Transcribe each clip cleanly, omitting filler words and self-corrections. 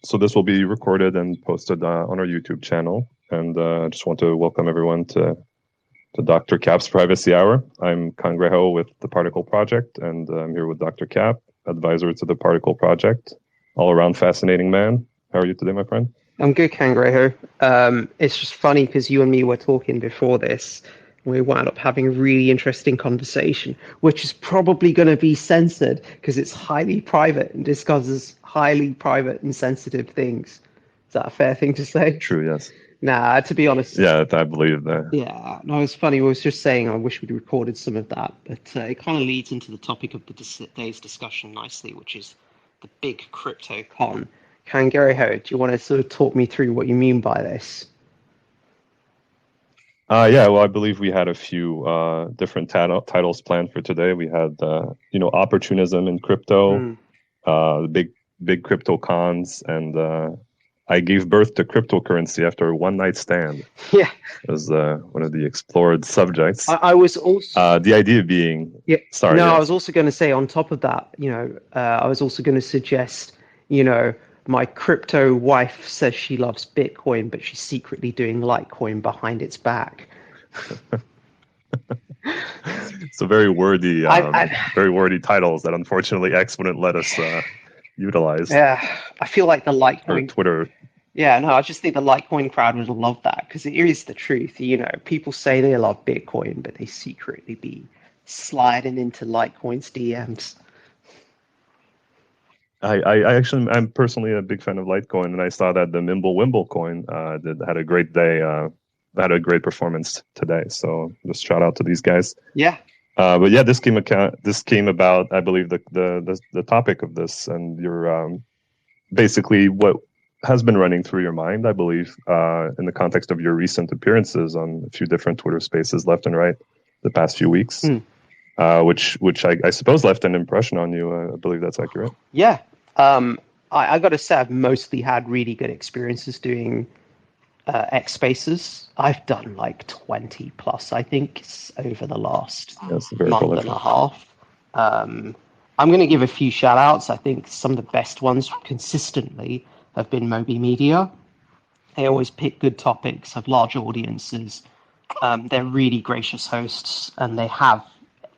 So this will be recorded and posted on our YouTube channel. And I just want to welcome everyone to Dr. Cap's Privacy Hour. I'm Cangrejo with the Particl Project, and I'm here with Dr. Cap, advisor to the Particl Project, all-around fascinating man. How are you today, my friend? I'm good, Cangrejo. It's just funny because you and me were talking before this. We wound up having a really interesting conversation, which is probably going to be censored because it's highly private and discusses highly private and sensitive things. Is that a fair thing to say? True, yes. Nah, to be honest. Yeah, I believe that. Yeah, no, it's funny. I was just saying I wish we'd recorded some of that, but it kind of leads into the topic of today's discussion nicely, which is the big crypto con. Cangrejo, do you want to sort of talk me through what you mean by this? Yeah, well, I believe we had a few different titles planned for today. We had, opportunism in crypto, big crypto cons, and I gave birth to cryptocurrency after a one-night stand. Yeah, as one of the explored subjects. I was also the idea being. Yeah. Sorry. No, yes. I was also going to say on top of that, I was also going to suggest, my crypto wife says she loves Bitcoin, but she's secretly doing Litecoin behind its back. So very wordy titles that unfortunately X wouldn't let us utilize. Yeah, I feel like the Litecoin or Twitter. Yeah, no, I just think the Litecoin crowd would love that because it is the truth. People say they love Bitcoin, but they secretly be sliding into Litecoin's DMs. I'm personally a big fan of Litecoin, and I saw that the Mimblewimble coin had a great day, had a great performance today. So just shout out to these guys. Yeah. But yeah, this came about, I believe, the topic of this, and your basically what has been running through your mind, I believe, in the context of your recent appearances on a few different Twitter spaces left and right the past few weeks, which I suppose left an impression on you. I believe that's accurate. Yeah. I got to say, I've mostly had really good experiences doing X spaces. I've done like 20 plus, I think, over the last month and a half. I'm going to give a few shout outs. I think some of the best ones consistently have been Moby Media. They always pick good topics, have large audiences. They're really gracious hosts, and they have,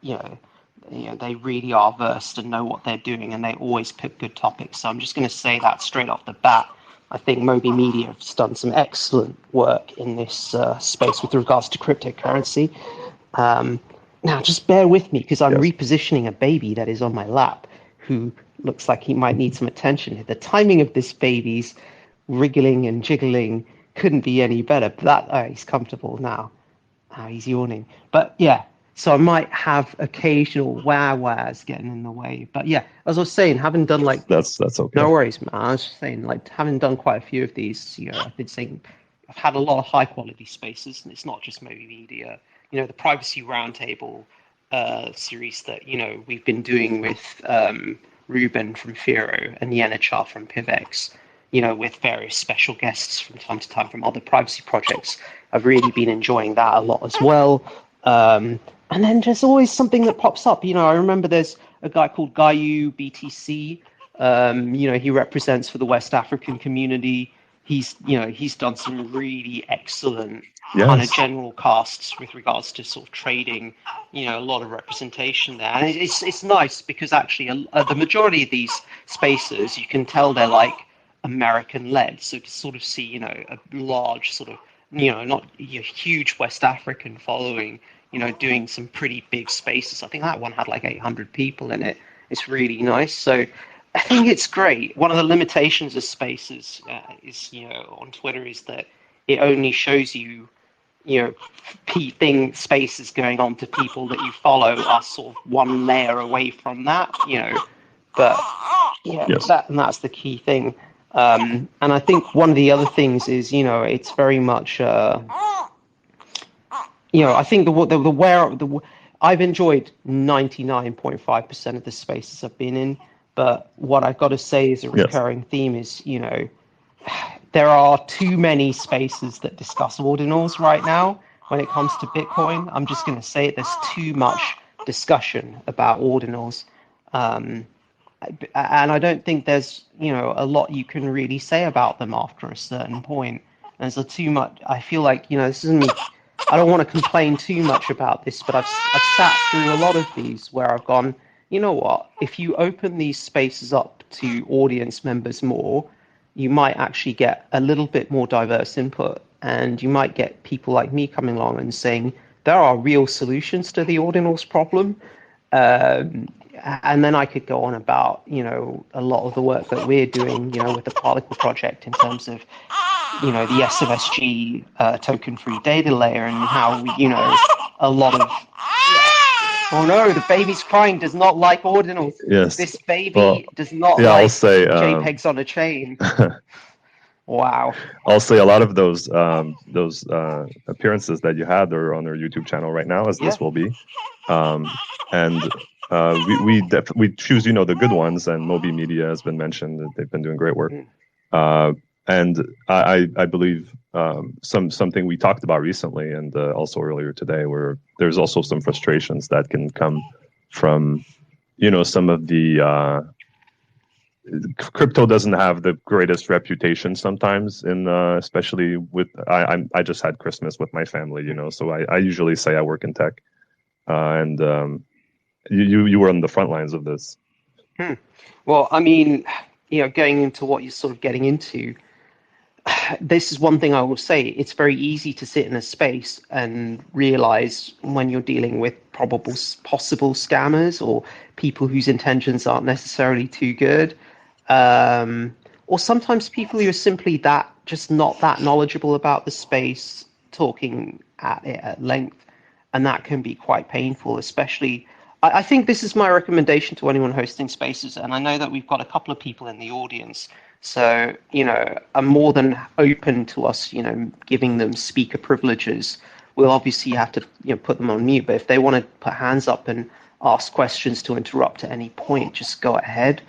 they really are versed and know what they're doing, and they always pick good topics. So I'm just going to say that straight off the bat. I think Moby Media has done some excellent work in this space with regards to cryptocurrency. Now, just bear with me because I'm repositioning a baby that is on my lap who looks like he might need some attention. The timing of this baby's wriggling and jiggling couldn't be any better. But he's comfortable now. He's yawning. But yeah, so I might have occasional wah-wahs getting in the way. But yeah, as I was saying, having done like... That's okay. No worries, man. I was just saying, like, having done quite a few of these, I've been saying I've had a lot of high-quality spaces, and it's not just Moby Media. The Privacy Roundtable series that, we've been doing with Ruben from Firo and Yenachar from Pivex, with various special guests from time to time from other privacy projects. I've really been enjoying that a lot as well. And then there's always something that pops up. I remember there's a guy called Gayu BTC. He represents for the West African community. He's done some really excellent kind of general casts with regards to sort of trading, a lot of representation there. And it's nice because actually the majority of these spaces, you can tell they're like American-led. So to sort of see, a large sort of, not a huge West African following, doing some pretty big spaces. I think that one had like 800 people in it. It's really nice. So I think it's great. One of the limitations of spaces is, on Twitter is that it only shows you, spaces going on to people that you follow are sort of one layer away from that, But yeah, that's the key thing. And I think one of the other things is, it's very much, I think I've enjoyed 99.5% of the spaces I've been in. But what I've got to say is a recurring theme is, there are too many spaces that discuss ordinals right now when it comes to Bitcoin. I'm just going to say it, there's too much discussion about ordinals. and I don't think there's a lot you can really say about them after a certain point. There's a too much. I feel like this isn't me. I don't want to complain too much about this, but I've sat through a lot of these where I've gone, you know what? If you open these spaces up to audience members more, you might actually get a little bit more diverse input, and you might get people like me coming along and saying there are real solutions to the ordinals problem. And then I could go on about, a lot of the work that we're doing, with the Particl project in terms of, the SFSG token-free data layer and how we, a lot of. Oh no, the baby's crying. Does not like ordinals. Yes. This baby does not I'll like say, JPEGs on a chain. Wow. I'll say a lot of those appearances that you had are on our YouTube channel right now, as this will be, and we choose the good ones, and Moby Media has been mentioned. They've been doing great work, and I believe something we talked about recently and also earlier today, where there's also some frustrations that can come from some of the crypto doesn't have the greatest reputation sometimes, especially with I just had Christmas with my family, so I usually say I work in tech, and you were on the front lines of this. Well, I mean, going into what you're sort of getting into, this is one thing I will say. It's very easy to sit in a space and realize when you're dealing with possible scammers or people whose intentions aren't necessarily too good. Or sometimes people who are simply just not that knowledgeable about the space, talking at it at length, and that can be quite painful. Especially, I think this is my recommendation to anyone hosting spaces, and I know that we've got a couple of people in the audience, so I'm more than open to us, giving them speaker privileges. We'll obviously have to put them on mute, but if they want to put hands up and ask questions to interrupt at any point, just go ahead.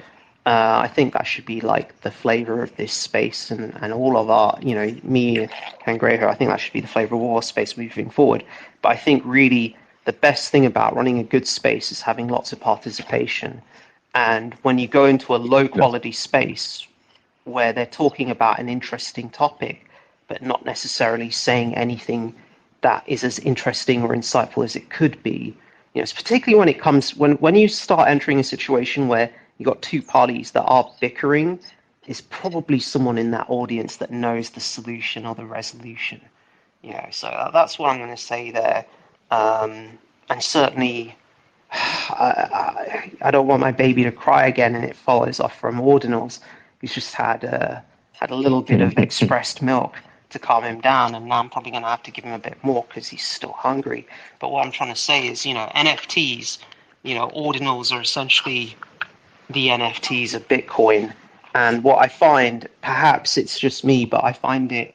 I think that should be like the flavor of this space and all of our, me and Greyhair, I think that should be the flavor of all our space moving forward. But I think really the best thing about running a good space is having lots of participation. And when you go into a low quality space where they're talking about an interesting topic, but not necessarily saying anything that is as interesting or insightful as it could be, it's particularly when it comes, when you start entering a situation where you've got two parties that are bickering, is probably someone in that audience that knows the solution or the resolution. So that's what I'm going to say there. And certainly, I don't want my baby to cry again and it follows off from ordinals. He's just had a little bit of expressed milk to calm him down, and now I'm probably going to have to give him a bit more because he's still hungry. But what I'm trying to say is, NFTs, ordinals are essentially the NFTs of Bitcoin. And what I find, perhaps it's just me, but I find it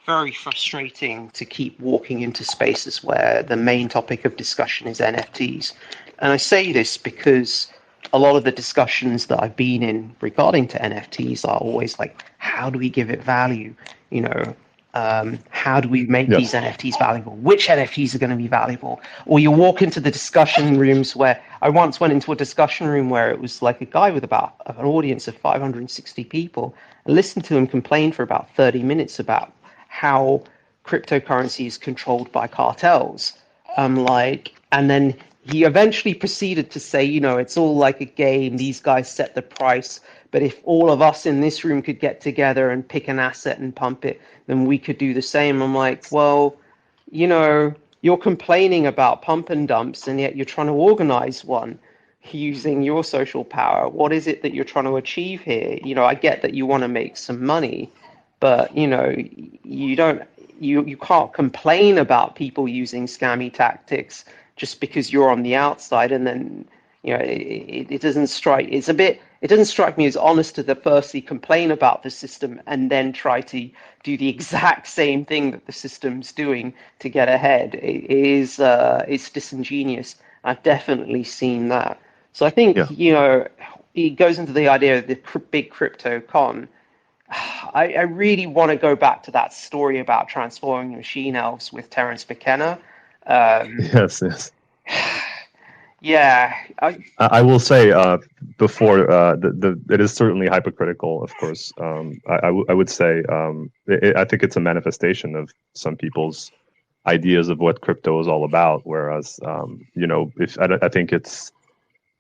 very frustrating to keep walking into spaces where the main topic of discussion is NFTs. And I say this because a lot of the discussions that I've been in regarding to NFTs are always like, how do we give it value? How do we make these NFTs valuable? Which NFTs are going to be valuable? Or you walk into the discussion rooms where I once went into a discussion room where it was like a guy with about an audience of 560 people, and listened to him complain for about 30 minutes about how cryptocurrency is controlled by cartels. And then he eventually proceeded to say, it's all like a game. These guys set the price. But if all of us in this room could get together and pick an asset and pump it, then we could do the same. I'm like, well, you're complaining about pump and dumps, and yet you're trying to organize one using your social power. What is it that you're trying to achieve here? I get that you want to make some money, but you can't complain about people using scammy tactics just because you're on the outside. And then it doesn't strike me as honest to firstly complain about the system and then try to do the exact same thing that the system's doing to get ahead. It's disingenuous. I've definitely seen that. So I think it goes into the idea of the big crypto con. I really want to go back to that story about transforming machine elves with Terence McKenna. Yes. Yeah, I will say before it is certainly hypocritical, of course. I would say I think it's a manifestation of some people's ideas of what crypto is all about. Whereas, if I think it's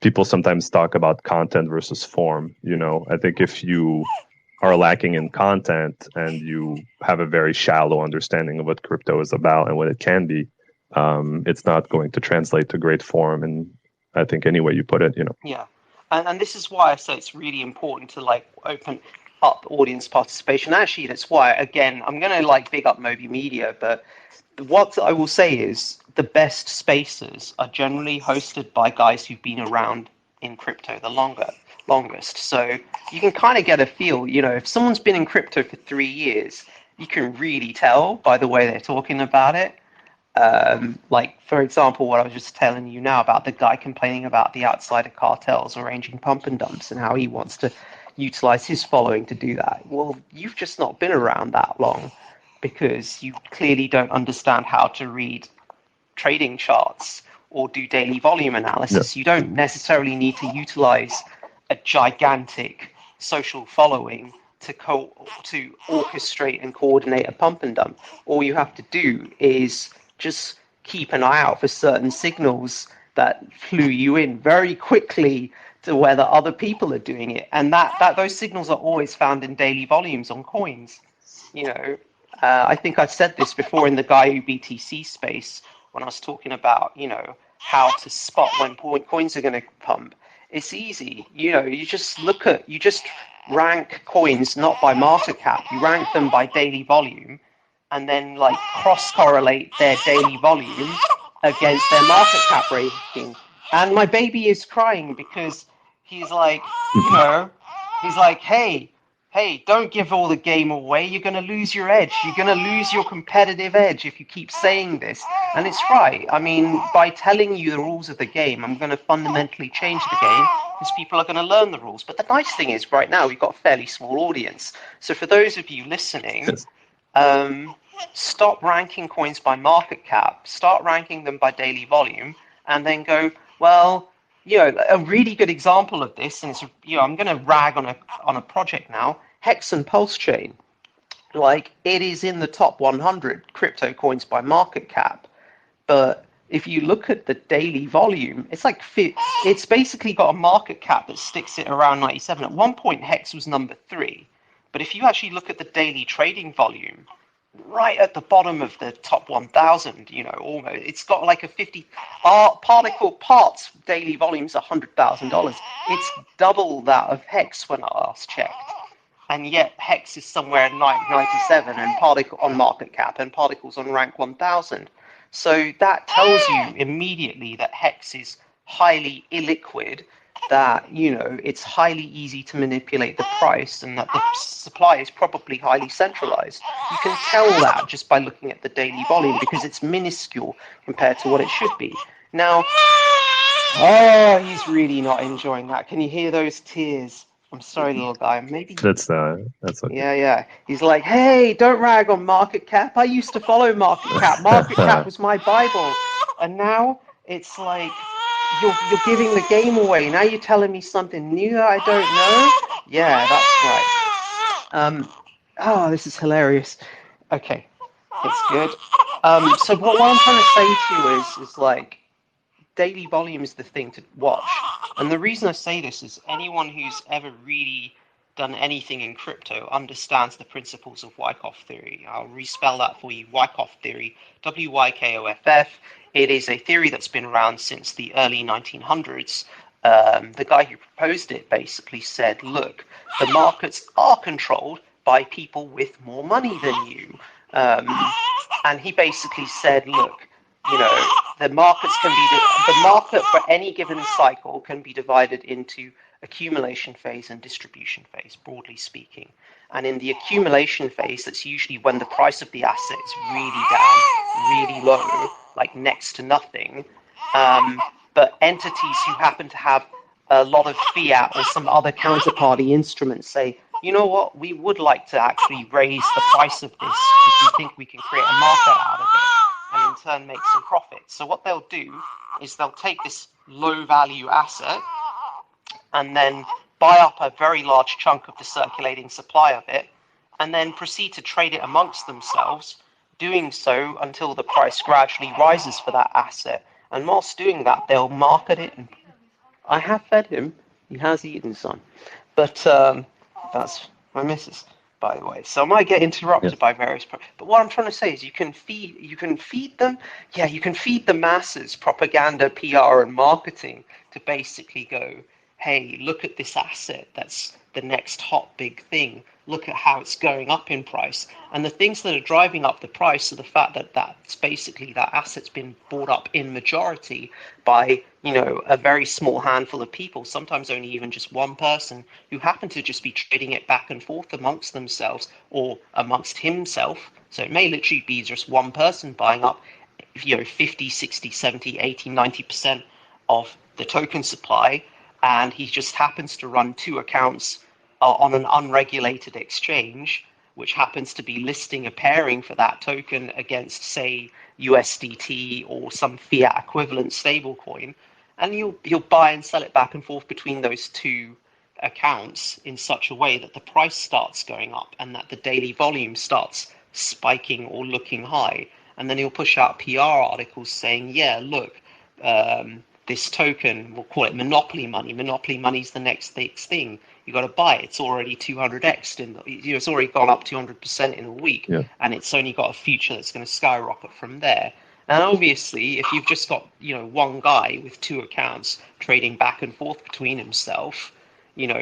people sometimes talk about content versus form. I think if you are lacking in content and you have a very shallow understanding of what crypto is about and what it can be, it's not going to translate to great form. And I think any way you put it. Yeah, and this is why I say it's really important to like open up audience participation. Actually, that's why again I'm gonna like big up Moby Media, but what I will say is the best spaces are generally hosted by guys who've been around in crypto the longest. So you can kind of get a feel, if someone's been in crypto for 3 years, you can really tell by the way they're talking about it. Like, for example, what I was just telling you now about the guy complaining about the outsider cartels arranging pump and dumps and how he wants to utilize his following to do that. Well, you've just not been around that long because you clearly don't understand how to read trading charts or do daily volume analysis. You don't necessarily need to utilize a gigantic social following to orchestrate and coordinate a pump and dump. All you have to do is just keep an eye out for certain signals that flew you in very quickly to whether other people are doing it, and that those signals are always found in daily volumes on coins. I think I've said this before in the Gaia BTC space when I was talking about, how to spot when coins are going to pump. It's easy. You just rank coins not by market cap. You rank them by daily volume and then like cross correlate their daily volume against their market cap rating. And my baby is crying because he's like, he's like, hey, don't give all the game away. You're going to lose your edge. You're going to lose your competitive edge if you keep saying this. And it's right. I mean, by telling you the rules of the game, I'm going to fundamentally change the game because people are going to learn the rules. But the nice thing is right now we've got a fairly small audience. So for those of you listening, stop ranking coins by market cap, start ranking them by daily volume, and then go, well, a really good example of this, and it's, I'm going to rag on a project now, Hex and Pulse Chain. Like, it is in the top 100 crypto coins by market cap, but if you look at the daily volume, it's basically got a market cap that sticks it around 97. At one point, Hex was number 3, but if you actually look at the daily trading volume, right at the bottom of the top 1,000, almost. It's got like a 50 Particl parts daily volume's $100,000. It's double that of Hex when I last checked, and yet Hex is somewhere at 97 and Particl on market cap, and Particl's on rank 1,000. So that tells you immediately that Hex is highly illiquid, that it's highly easy to manipulate the price, and that the supply is probably highly centralized. You can tell that just by looking at the daily volume because it's minuscule compared to what it should be. Now, he's really not enjoying that. Can you hear those tears? I'm sorry, little guy. Maybe that's okay. Yeah. He's like, hey, don't rag on market cap. I used to follow market cap. Market cap was my Bible, and now it's like you're giving the game away. Now you're telling me something new I don't know. Yeah, that's right. This is hilarious. Okay, it's good. So what I'm trying to say to you is like, daily volume is the thing to watch. And the reason I say this is anyone who's ever really done anything in crypto understands the principles of Wyckoff theory. I'll respell that for you. Wyckoff theory, Wykoff. It is a theory that's been around since the early 1900s. The guy who proposed it basically said, look, the markets are controlled by people with more money than you. And he basically said, look, the market for any given cycle can be divided into accumulation phase and distribution phase, broadly speaking. And in the accumulation phase, that's usually when the price of the asset is really down, really low, like next to nothing. But entities who happen to have a lot of fiat or some other counterparty instruments say, you know what, we would like to actually raise the price of this because we think we can create a market out of it and in turn make some profit. So what they'll do is they'll take this low value asset and then buy up a very large chunk of the circulating supply of it, and then proceed to trade it amongst themselves, doing so until the price gradually rises for that asset. And whilst doing that, they'll market it. And I have fed him. He has eaten some. But that's my missus, by the way. So I might get interrupted by various. But what I'm trying to say is, you can feed them. Yeah, you can feed the masses propaganda, PR, and marketing to basically go, hey, look at this asset. That's the next hot big thing. Look at how it's going up in price. And the things that are driving up the price are the fact that that's basically that asset's been bought up in majority by, a very small handful of people, sometimes only even just one person, who happen to just be trading it back and forth amongst themselves or amongst himself. So it may literally be just one person buying up, 50, 60, 70, 80, 90% of the token supply, and he just happens to run two accounts on an unregulated exchange, which happens to be listing a pairing for that token against, say, USDT or some fiat equivalent stablecoin, and you'll buy and sell it back and forth between those two accounts in such a way that the price starts going up and that the daily volume starts spiking or looking high. And then he'll push out PR articles saying, yeah, look, this token, we'll call it monopoly money. Monopoly money is the next big thing. You got to buy it. It's already 200x. It's already gone up 200% in a week, and it's only got a future that's going to skyrocket from there. And obviously, if you've just got one guy with two accounts trading back and forth between himself,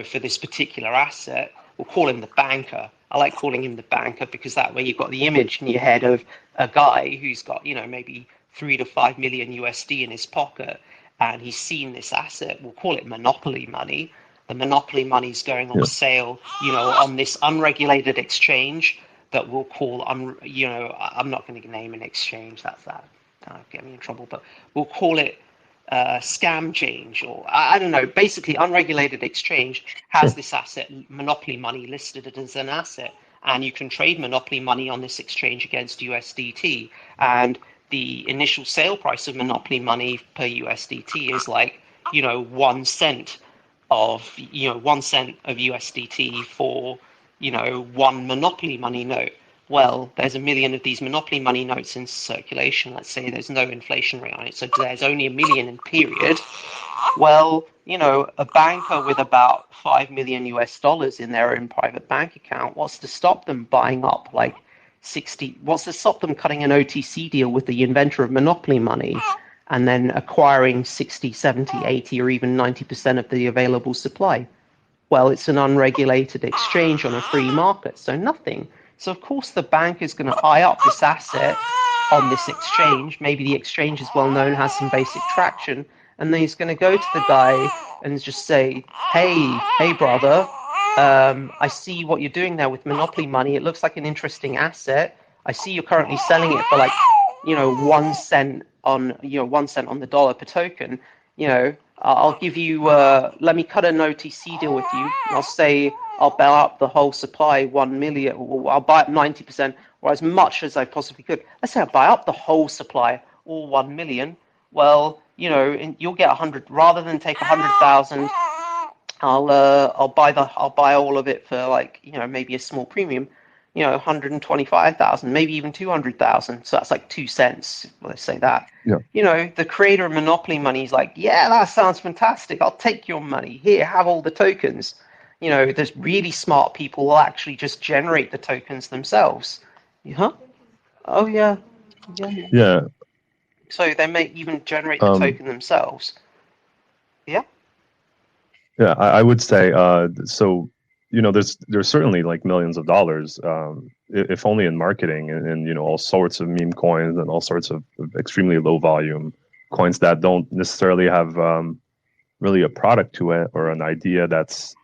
for this particular asset, we'll call him the banker. I like calling him the banker because that way you've got the image in your head of a guy who's got maybe 3 to 5 million USD in his pocket, and he's seen this asset. We'll call it monopoly money. The monopoly money is going on sale, on this unregulated exchange that we'll call, I'm not going to name an exchange. That'll get me in trouble, but we'll call it scam change, or I don't know. Basically, unregulated exchange has this asset, monopoly money, listed as an asset, and you can trade monopoly money on this exchange against USDT. And the initial sale price of monopoly money per USDT is like 1 cent of 1 cent of USDT for one monopoly money note. Well, there's a million of these monopoly money notes in circulation. Let's say there's no inflation rate on it, so there's only a million in period. Well, a banker with about 5 million US dollars in their own private bank account, what's to stop them buying up like 60? What's to stop them cutting an OTC deal with the inventor of monopoly money and then acquiring 60, 70, 80, or even 90% of the available supply? Well, it's an unregulated exchange on a free market, so nothing. So of course the bank is going to eye up this asset on this exchange. Maybe the exchange is well known, has some basic traction, and then he's going to go to the guy and just say, hey brother, I see what you're doing there with monopoly money. It looks like an interesting asset. I see you're currently selling it for like 1 cent on 1 cent on the dollar per token. I'll give you, let me cut an OTC deal with you. I'll say I'll buy up the whole supply 1 million, or I'll buy up 90%, or as much as I possibly could. Let's say I buy up the whole supply, all 1 million. Well, you'll get 100 rather than take 100,000. I'll buy all of it for like maybe a small premium. 125,000, maybe even 200,000. So that's like 2 cents. Let's say that. Yeah. The creator of monopoly money is like, yeah, that sounds fantastic. I'll take your money. Here, have all the tokens. There's really smart people will actually just generate the tokens themselves. Oh yeah. Yeah. So they may even generate the token themselves. Yeah. Yeah, I would say so. There's certainly like millions of dollars, if only in marketing and all sorts of meme coins and all sorts of extremely low volume coins that don't necessarily have really a product to it or an idea that's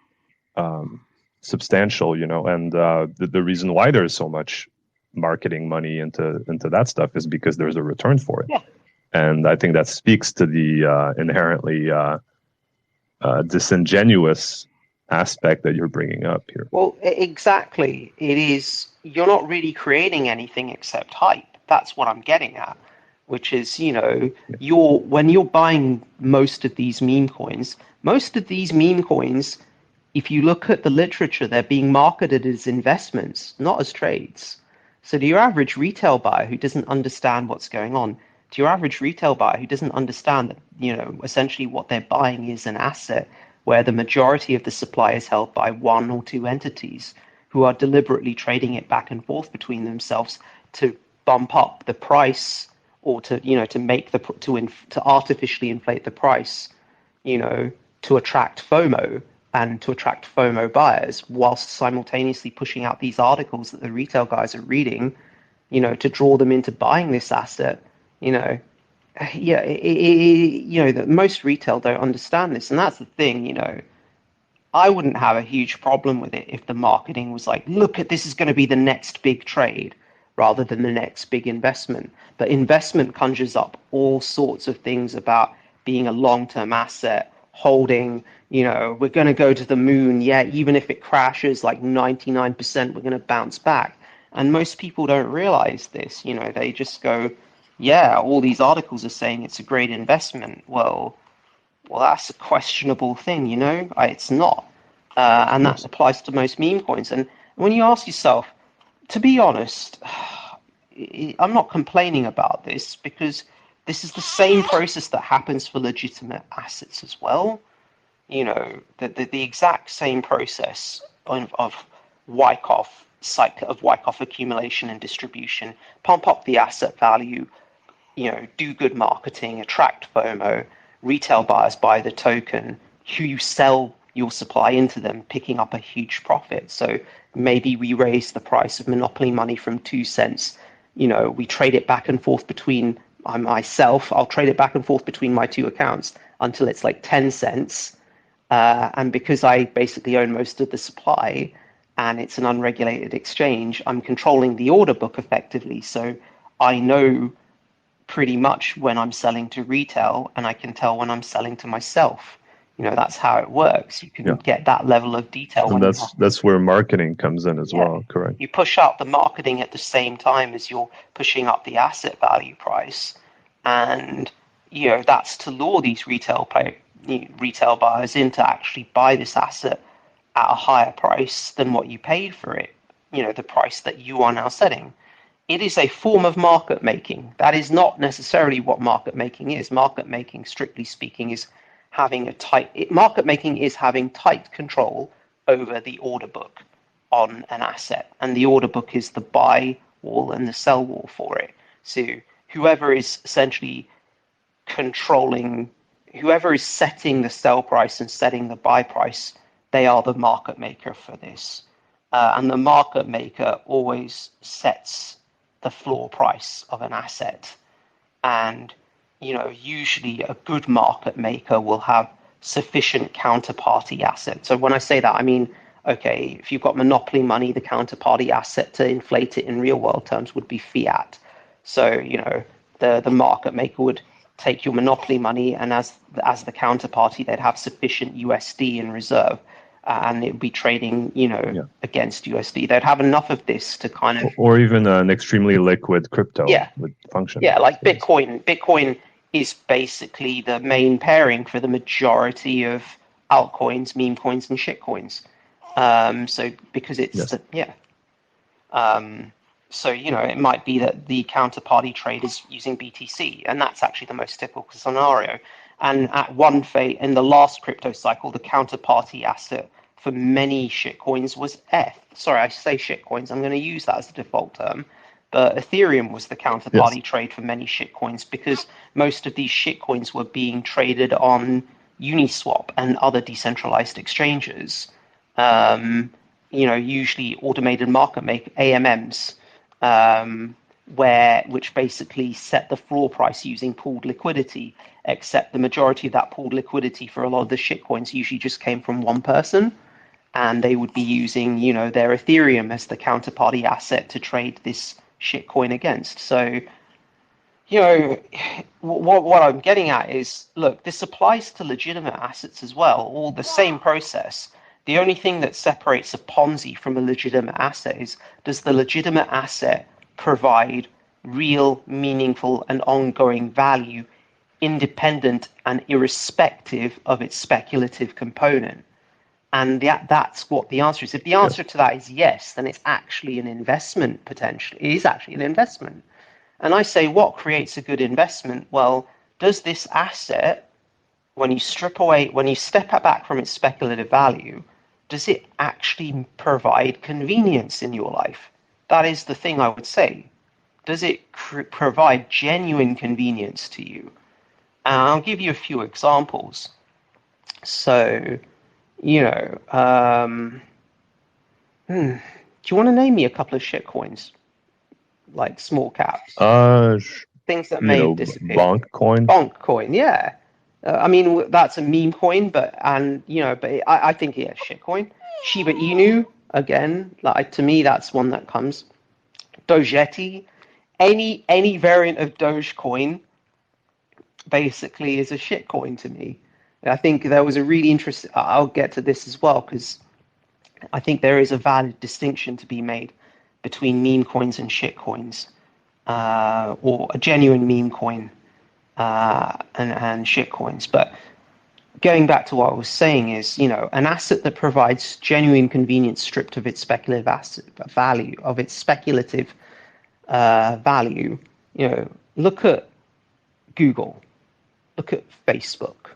substantial. And the reason why there's so much marketing money into that stuff is because there's a return for it. Yeah. And I think that speaks to the inherently disingenuous aspect that you're bringing up here. Well, exactly. It is. You're not really creating anything except hype. That's what I'm getting at. which is, when you're buying most of these meme coins, if you look at the literature, they're being marketed as investments, not as trades. So to your average retail buyer who doesn't understand what's going on, to your average retail buyer who doesn't understand that, essentially what they're buying is an asset where the majority of the supply is held by one or two entities who are deliberately trading it back and forth between themselves to bump up the price, or to artificially inflate the price, to attract FOMO and to attract FOMO buyers, whilst simultaneously pushing out these articles that the retail guys are reading, to draw them into buying this asset. That most retail don't understand this, and that's the thing. I wouldn't have a huge problem with it if the marketing was like, look at, this is going to be the next big trade, rather than the next big investment. But investment conjures up all sorts of things about being a long-term asset, holding, we're going to go to the moon. Yeah, even if it crashes like 99%, we're going to bounce back. And most people don't realize this. They just go, yeah, all these articles are saying it's a great investment. Well, that's a questionable thing, it's not. And that applies to most meme coins. And when you ask yourself, to be honest, I'm not complaining about this, because this is the same process that happens for legitimate assets as well. The exact same process of Wyckoff cycle, of Wyckoff accumulation and distribution, pump up the asset value, do good marketing, attract FOMO, retail buyers buy the token, you sell your supply into them, picking up a huge profit. So maybe we raise the price of monopoly money from 2 cents. We trade it back and forth between I'll trade it back and forth between my two accounts until it's like 10 cents. And because I basically own most of the supply and it's an unregulated exchange, I'm controlling the order book effectively. So I know pretty much when I'm selling to retail, and I can tell when I'm selling to myself. That's how it works. You can get that level of detail. And that's where marketing comes in as well, correct? You push up the marketing at the same time as you're pushing up the asset value price. And, that's to lure these retail buyers in to actually buy this asset at a higher price than what you paid for it, the price that you are now setting. It is a form of market making. That is not necessarily what market making is. Market making, strictly speaking, is having tight control over the order book on an asset, and the order book is the buy wall and the sell wall for it. So whoever is essentially whoever is setting the sell price and setting the buy price, they are the market maker for this. And the market maker always sets the floor price of an asset. And, usually a good market maker will have sufficient counterparty assets. So when I say that, I mean, okay, if you've got monopoly money, the counterparty asset to inflate it in real world terms would be fiat. So, the market maker would take your monopoly money, and as the counterparty, they'd have sufficient USD in reserve, and it would be trading, against USD. They'd have enough of this to kind of... Or even an extremely liquid crypto would function. Yeah, like Bitcoin. Bitcoin is basically the main pairing for the majority of altcoins, meme coins, and shitcoins. So because it's so, it might be that the counterparty trade is using BTC, and that's actually the most typical scenario. And at one phase, in the last crypto cycle, the counterparty asset for many shitcoins was ETH. Sorry, I say shitcoins. I'm going to use that as the default term. But Ethereum was the counterparty trade for many shitcoins, because most of these shitcoins were being traded on Uniswap and other decentralized exchanges. Usually automated market maker, AMMs, which basically set the floor price using pooled liquidity, except the majority of that pooled liquidity for a lot of the shitcoins usually just came from one person, and they would be using, their Ethereum as the counterparty asset to trade this shitcoin against. So, what I'm getting at is, look, this applies to legitimate assets as well, all the same process. The only thing that separates a Ponzi from a legitimate asset is, does the legitimate asset provide real, meaningful, and ongoing value, independent and irrespective of its speculative component. And that's what the answer is. If the answer to that is yes, then it's actually an investment potentially. It is actually an investment. And I say, what creates a good investment? Well, does this asset, when you step back from its speculative value, does it actually provide convenience in your life? That is the thing I would say. Does it provide genuine convenience to you? And I'll give you a few examples. So, do you want to name me a couple of shit coins, like small caps, things that may disappear? Bonk coin. Bonk coin, yeah. I mean, that's a meme coin, but I think shit coin. Shiba Inu, again, like to me, that's one that comes. Dogetti, any variant of Dogecoin, basically is a shit coin to me. I think there was a really interesting. I'll get to this as well because I think there is a valid distinction to be made between meme coins and shit coins, or a genuine meme coin and shit coins. But going back to what I was saying is, an asset that provides genuine convenience stripped of its speculative value, look at Google, look at Facebook,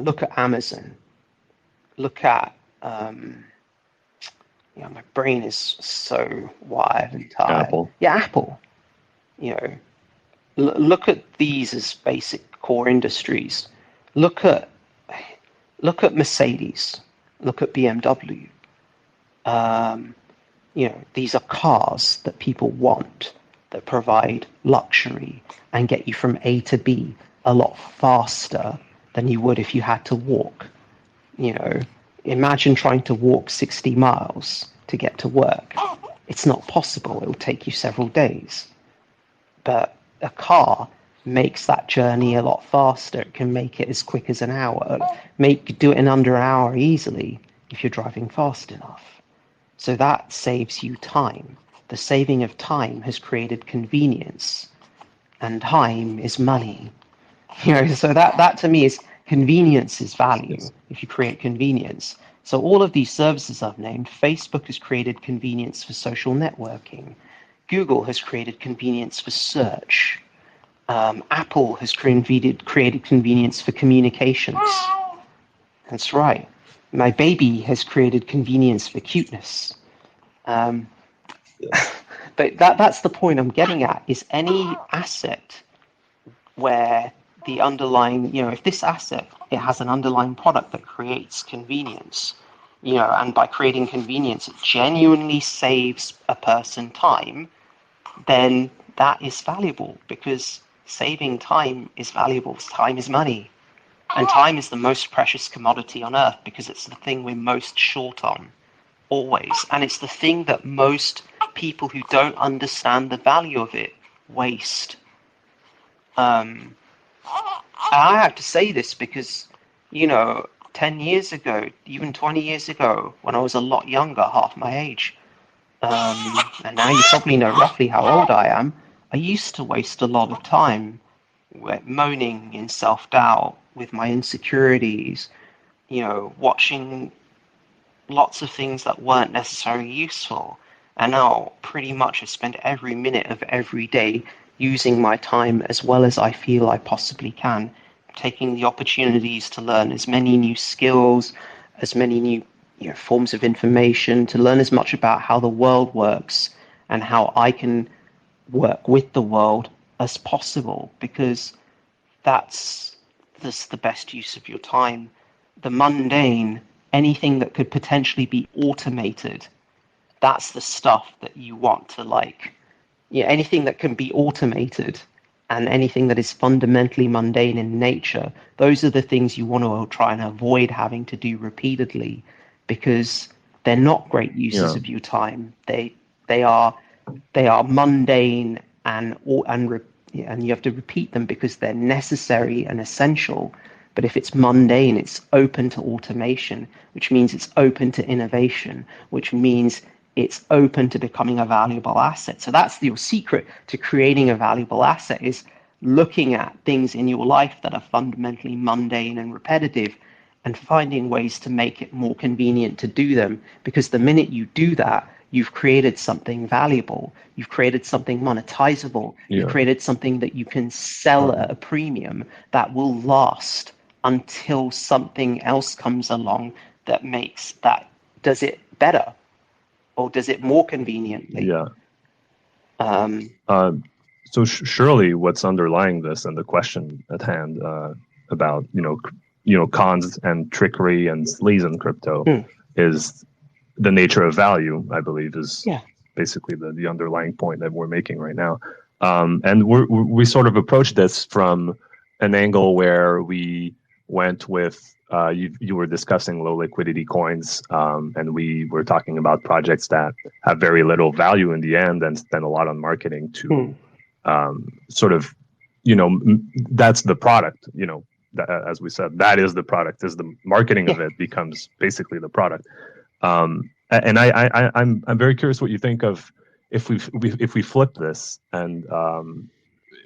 look at Amazon, look at my brain is so wired and tired. Apple. Yeah, Apple. Look at these as basic core industries. Look at Mercedes. Look at BMW. These are cars that people want, that provide luxury and get you from A to B a lot faster than you would if you had to walk. Imagine trying to walk 60 miles to get to work. It's not possible. It will take you several days. But a car makes that journey a lot faster. It can make it as quick as an hour. Do it in under an hour easily if you're driving fast enough. So that saves you time. The saving of time has created convenience, and time is money. So that to me is convenience is value. If you create convenience. So all of these services I've named, Facebook has created convenience for social networking. Google has created convenience for search. Apple has created convenience for communications. That's right. My baby has created convenience for cuteness. But that's the point I'm getting at, is any asset where the underlying, if this asset, it has an underlying product that creates convenience, and by creating convenience, it genuinely saves a person time, then that is valuable, because saving time is valuable. Time is money. And time is the most precious commodity on earth because it's the thing we're most short on, always. And it's the thing that most people who don't understand the value of it waste. And I have to say this because, 10 years ago, even 20 years ago, when I was a lot younger, half my age, and now you probably know roughly how old I am, I used to waste a lot of time moaning in self-doubt with my insecurities, watching lots of things that weren't necessarily useful. And now pretty much I spend every minute of every day using my time as well as I feel I possibly can, taking the opportunities to learn as many new skills, as many new forms of information, to learn as much about how the world works and how I can work with the world as possible, because that's the best use of your time. The mundane, anything that could potentially be automated, that's the stuff that you want to anything that can be automated and anything that is fundamentally mundane in nature, those are the things you want to try and avoid having to do repeatedly, because they're not great uses of your time. They are mundane and you have to repeat them because they're necessary and essential. But if it's mundane, it's open to automation, which means it's open to innovation, which means it's open to becoming a valuable asset. So that's your secret to creating a valuable asset, is looking at things in your life that are fundamentally mundane and repetitive and finding ways to make it more convenient to do them. Because the minute you do that, you've created something valuable. You've created something monetizable. You've created something that you can sell at a premium that will last until something else comes along that does it better or does it more conveniently. So surely what's underlying this and the question at hand about cons and trickery and sleaze in crypto is the nature of value. I believe is basically the underlying point that we're making right now. And we sort of approach this from an angle where we went with you were discussing low liquidity coins, and we were talking about projects that have very little value in the end and spend a lot on marketing to sort of, that's the product, as we said, that is the product, is the marketing of it becomes basically the product. And I'm very curious what you think of if we flip this and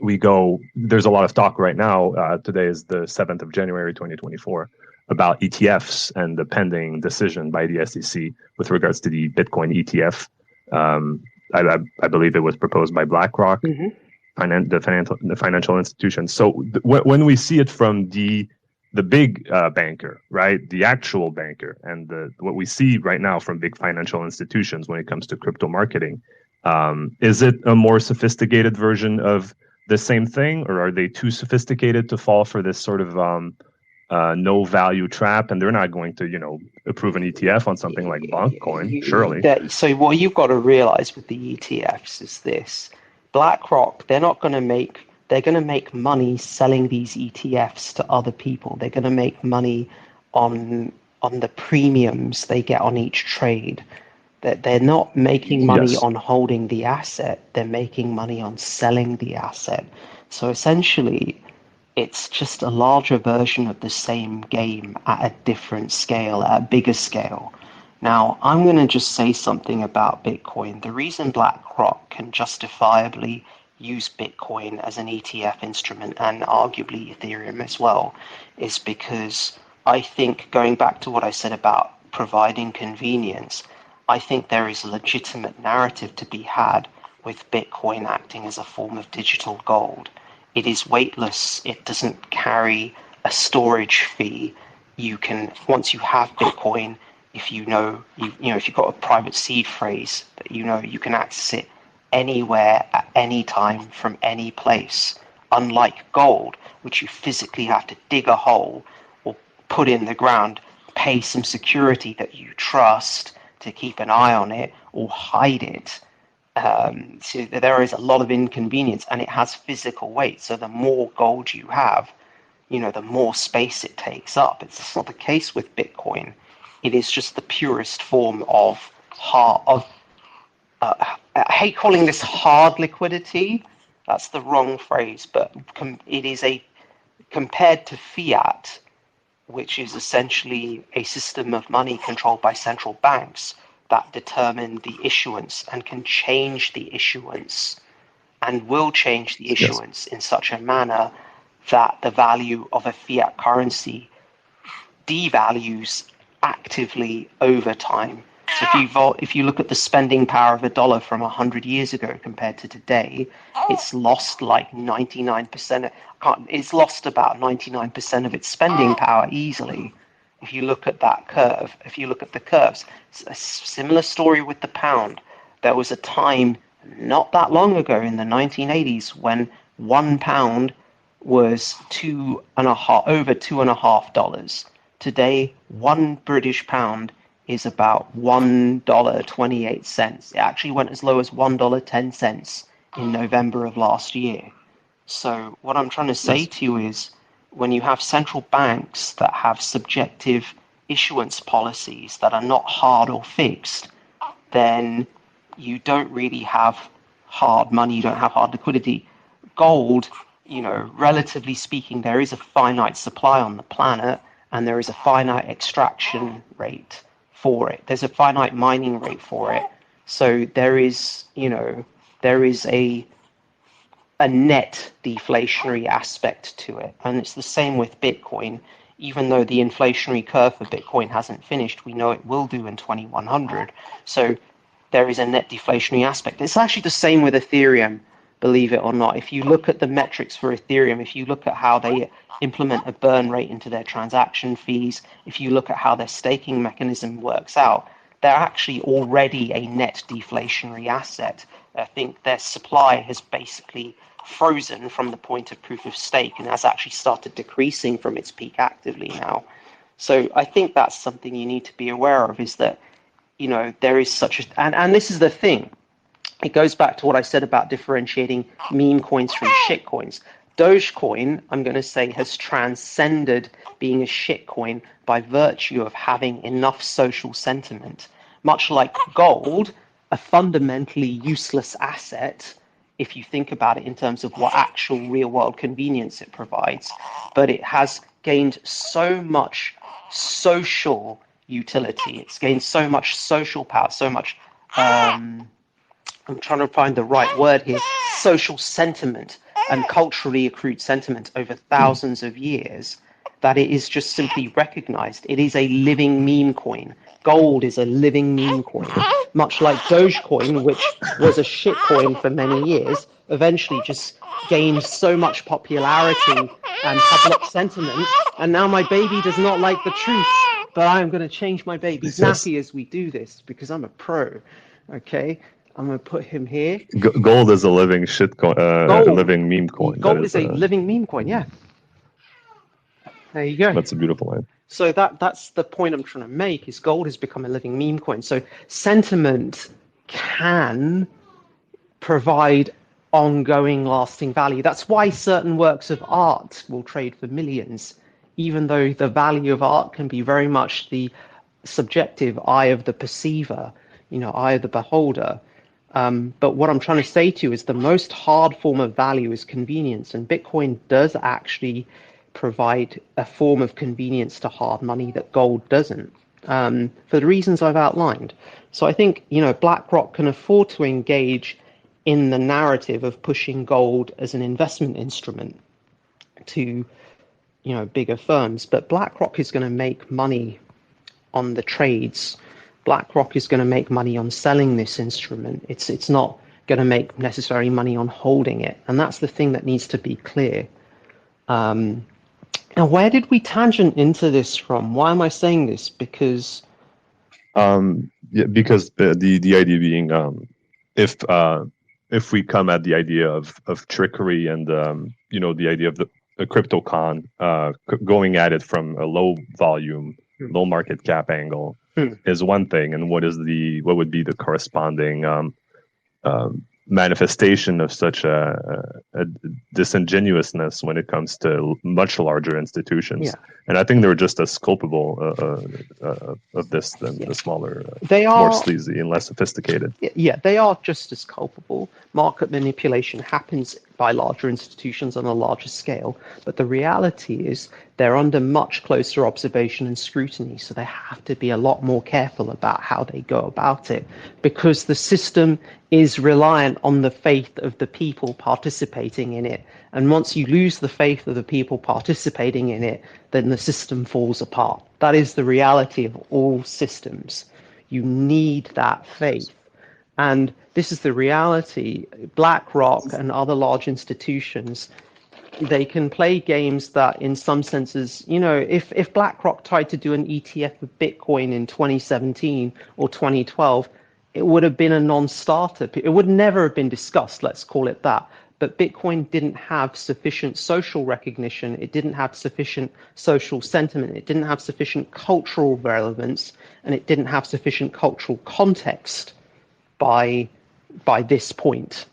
we go. There's a lot of talk right now. Today is the 7th of January, 2024, about ETFs and the pending decision by the SEC with regards to the Bitcoin ETF. I believe it was proposed by BlackRock, the financial institution. So when we see it from the big banker, right, the actual banker, and what we see right now from big financial institutions when it comes to crypto marketing, is it a more sophisticated version of the same thing, or are they too sophisticated to fall for this sort of no value trap, and they're not going to approve an ETF on something like Coin, surely? So what you've got to realize with the ETFs is this: BlackRock, they're going to make money selling these ETFs to other people. They're going to make money on the premiums they get on each trade. That they're not making money on holding the asset. They're making money on selling the asset. So essentially, it's just a larger version of the same game at a different scale, at a bigger scale. Now, I'm going to just say something about Bitcoin. The reason BlackRock can justifiably use Bitcoin as an ETF instrument, and arguably Ethereum as well, is because I think, going back to what I said about providing convenience, I think there is a legitimate narrative to be had with Bitcoin acting as a form of digital gold. It is weightless. It doesn't carry a storage fee. You can, once you have Bitcoin, if you've got a private seed phrase that you can access it anywhere at any time from any place. Unlike gold, which you physically have to dig a hole or put in the ground, pay some security that you trust to keep an eye on it, or hide it. So there is a lot of inconvenience, and it has physical weight. So the more gold you have, the more space it takes up. It's not the case with Bitcoin. It is just the purest form of I hate calling this hard liquidity. That's the wrong phrase, but it is compared to fiat, which is essentially a system of money controlled by central banks that determine the issuance and can change the issuance and will change the issuance in such a manner that the value of a fiat currency devalues actively over time. So if you look at the spending power of a dollar from 100 years ago compared to today, it's lost like 99%. It's lost about 99% of its spending power easily. If you look at that curve, if you look at the curves, it's a similar story with the pound. There was a time not that long ago in the 1980s when £1 was over $2.50. Today, one British pound is about $1.28. It actually went as low as $1.10 in November of last year. So what I'm trying to say to you is, when you have central banks that have subjective issuance policies that are not hard or fixed, then you don't really have hard money, you don't have hard liquidity. Gold, relatively speaking, there is a finite supply on the planet, and there is a finite extraction rate for it. There's a finite mining rate for it. So there is, there is a net deflationary aspect to it. And it's the same with Bitcoin. Even though the inflationary curve for Bitcoin hasn't finished, we know it will do in 2100. So there is a net deflationary aspect. It's actually the same with Ethereum, believe it or not. If you look at the metrics for Ethereum, if you look at how they implement a burn rate into their transaction fees, if you look at how their staking mechanism works out, they're actually already a net deflationary asset. I think their supply has basically frozen from the point of proof of stake and has actually started decreasing from its peak actively now. So I think that's something you need to be aware of, is that, there is such a, and this is the thing, it goes back to what I said about differentiating meme coins from shit coins. Dogecoin, I'm going to say, has transcended being a shit coin by virtue of having enough social sentiment. Much like gold, a fundamentally useless asset, if you think about it in terms of what actual real world convenience it provides, but it has gained so much social utility. It's gained so much social power, so much, I'm trying to find the right word here, social sentiment and culturally accrued sentiment over thousands of years, that it is just simply recognized. It is a living meme coin. Gold is a living meme coin, much like Dogecoin, which was a shit coin for many years, eventually just gained so much popularity and public sentiment, and now my baby does not like the truth, but I'm going to change my baby's nappy as we do this, because I'm a pro, okay? I'm going to put him here. Gold is a living shit coin, a living meme coin. Gold is a living meme coin, yeah. There you go. That's a beautiful line. So that's the point I'm trying to make, is gold has become a living meme coin. So sentiment can provide ongoing lasting value. That's why certain works of art will trade for millions, even though the value of art can be very much the subjective eye of the perceiver, eye of the beholder. But what I'm trying to say to you is the most hard form of value is convenience, and Bitcoin does actually provide a form of convenience to hard money that gold doesn't, for the reasons I've outlined. So I think, BlackRock can afford to engage in the narrative of pushing gold as an investment instrument to, bigger firms. But BlackRock is going to make money on the trades. BlackRock is going to make money on selling this instrument. It's not going to make necessarily money on holding it. And that's the thing that needs to be clear. Now, where did we tangent into this from? Why am I saying this? Because because the idea being, if we come at the idea of trickery and the idea of a crypto con going at it from a low volume, low market cap angle is one thing, and what would be the corresponding manifestation of such a disingenuousness when it comes to much larger institutions. Yeah. And I think they're just as culpable of this than the smaller, they are more sleazy and less sophisticated. Yeah, they are just as culpable. Market manipulation happens by larger institutions on a larger scale, but the reality is they're under much closer observation and scrutiny, so they have to be a lot more careful about how they go about it, because the system is reliant on the faith of the people participating in it. And once you lose the faith of the people participating in it, then the system falls apart. That is the reality of all systems. You need that faith. And this is the reality. BlackRock and other large institutions, they can play games that in some senses, if BlackRock tried to do an ETF of Bitcoin in 2017 or 2012, it would have been a non-starter. It would never have been discussed, let's call it that. But Bitcoin didn't have sufficient social recognition. It didn't have sufficient social sentiment. It didn't have sufficient cultural relevance, and it didn't have sufficient cultural context by this point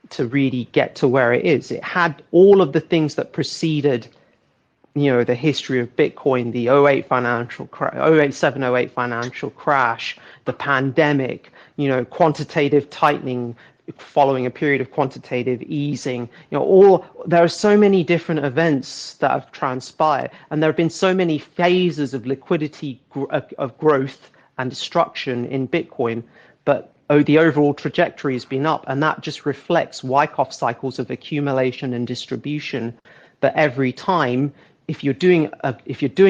to really get to where it is. It had all of the things that preceded, the history of Bitcoin, the 08 financial crash, the pandemic, quantitative tightening following a period of quantitative easing, there are so many different events that have transpired, and there have been so many phases of liquidity of growth and destruction in Bitcoin, but the overall trajectory has been up, and that just reflects Wyckoff cycles of accumulation and distribution. But every time, if you're doing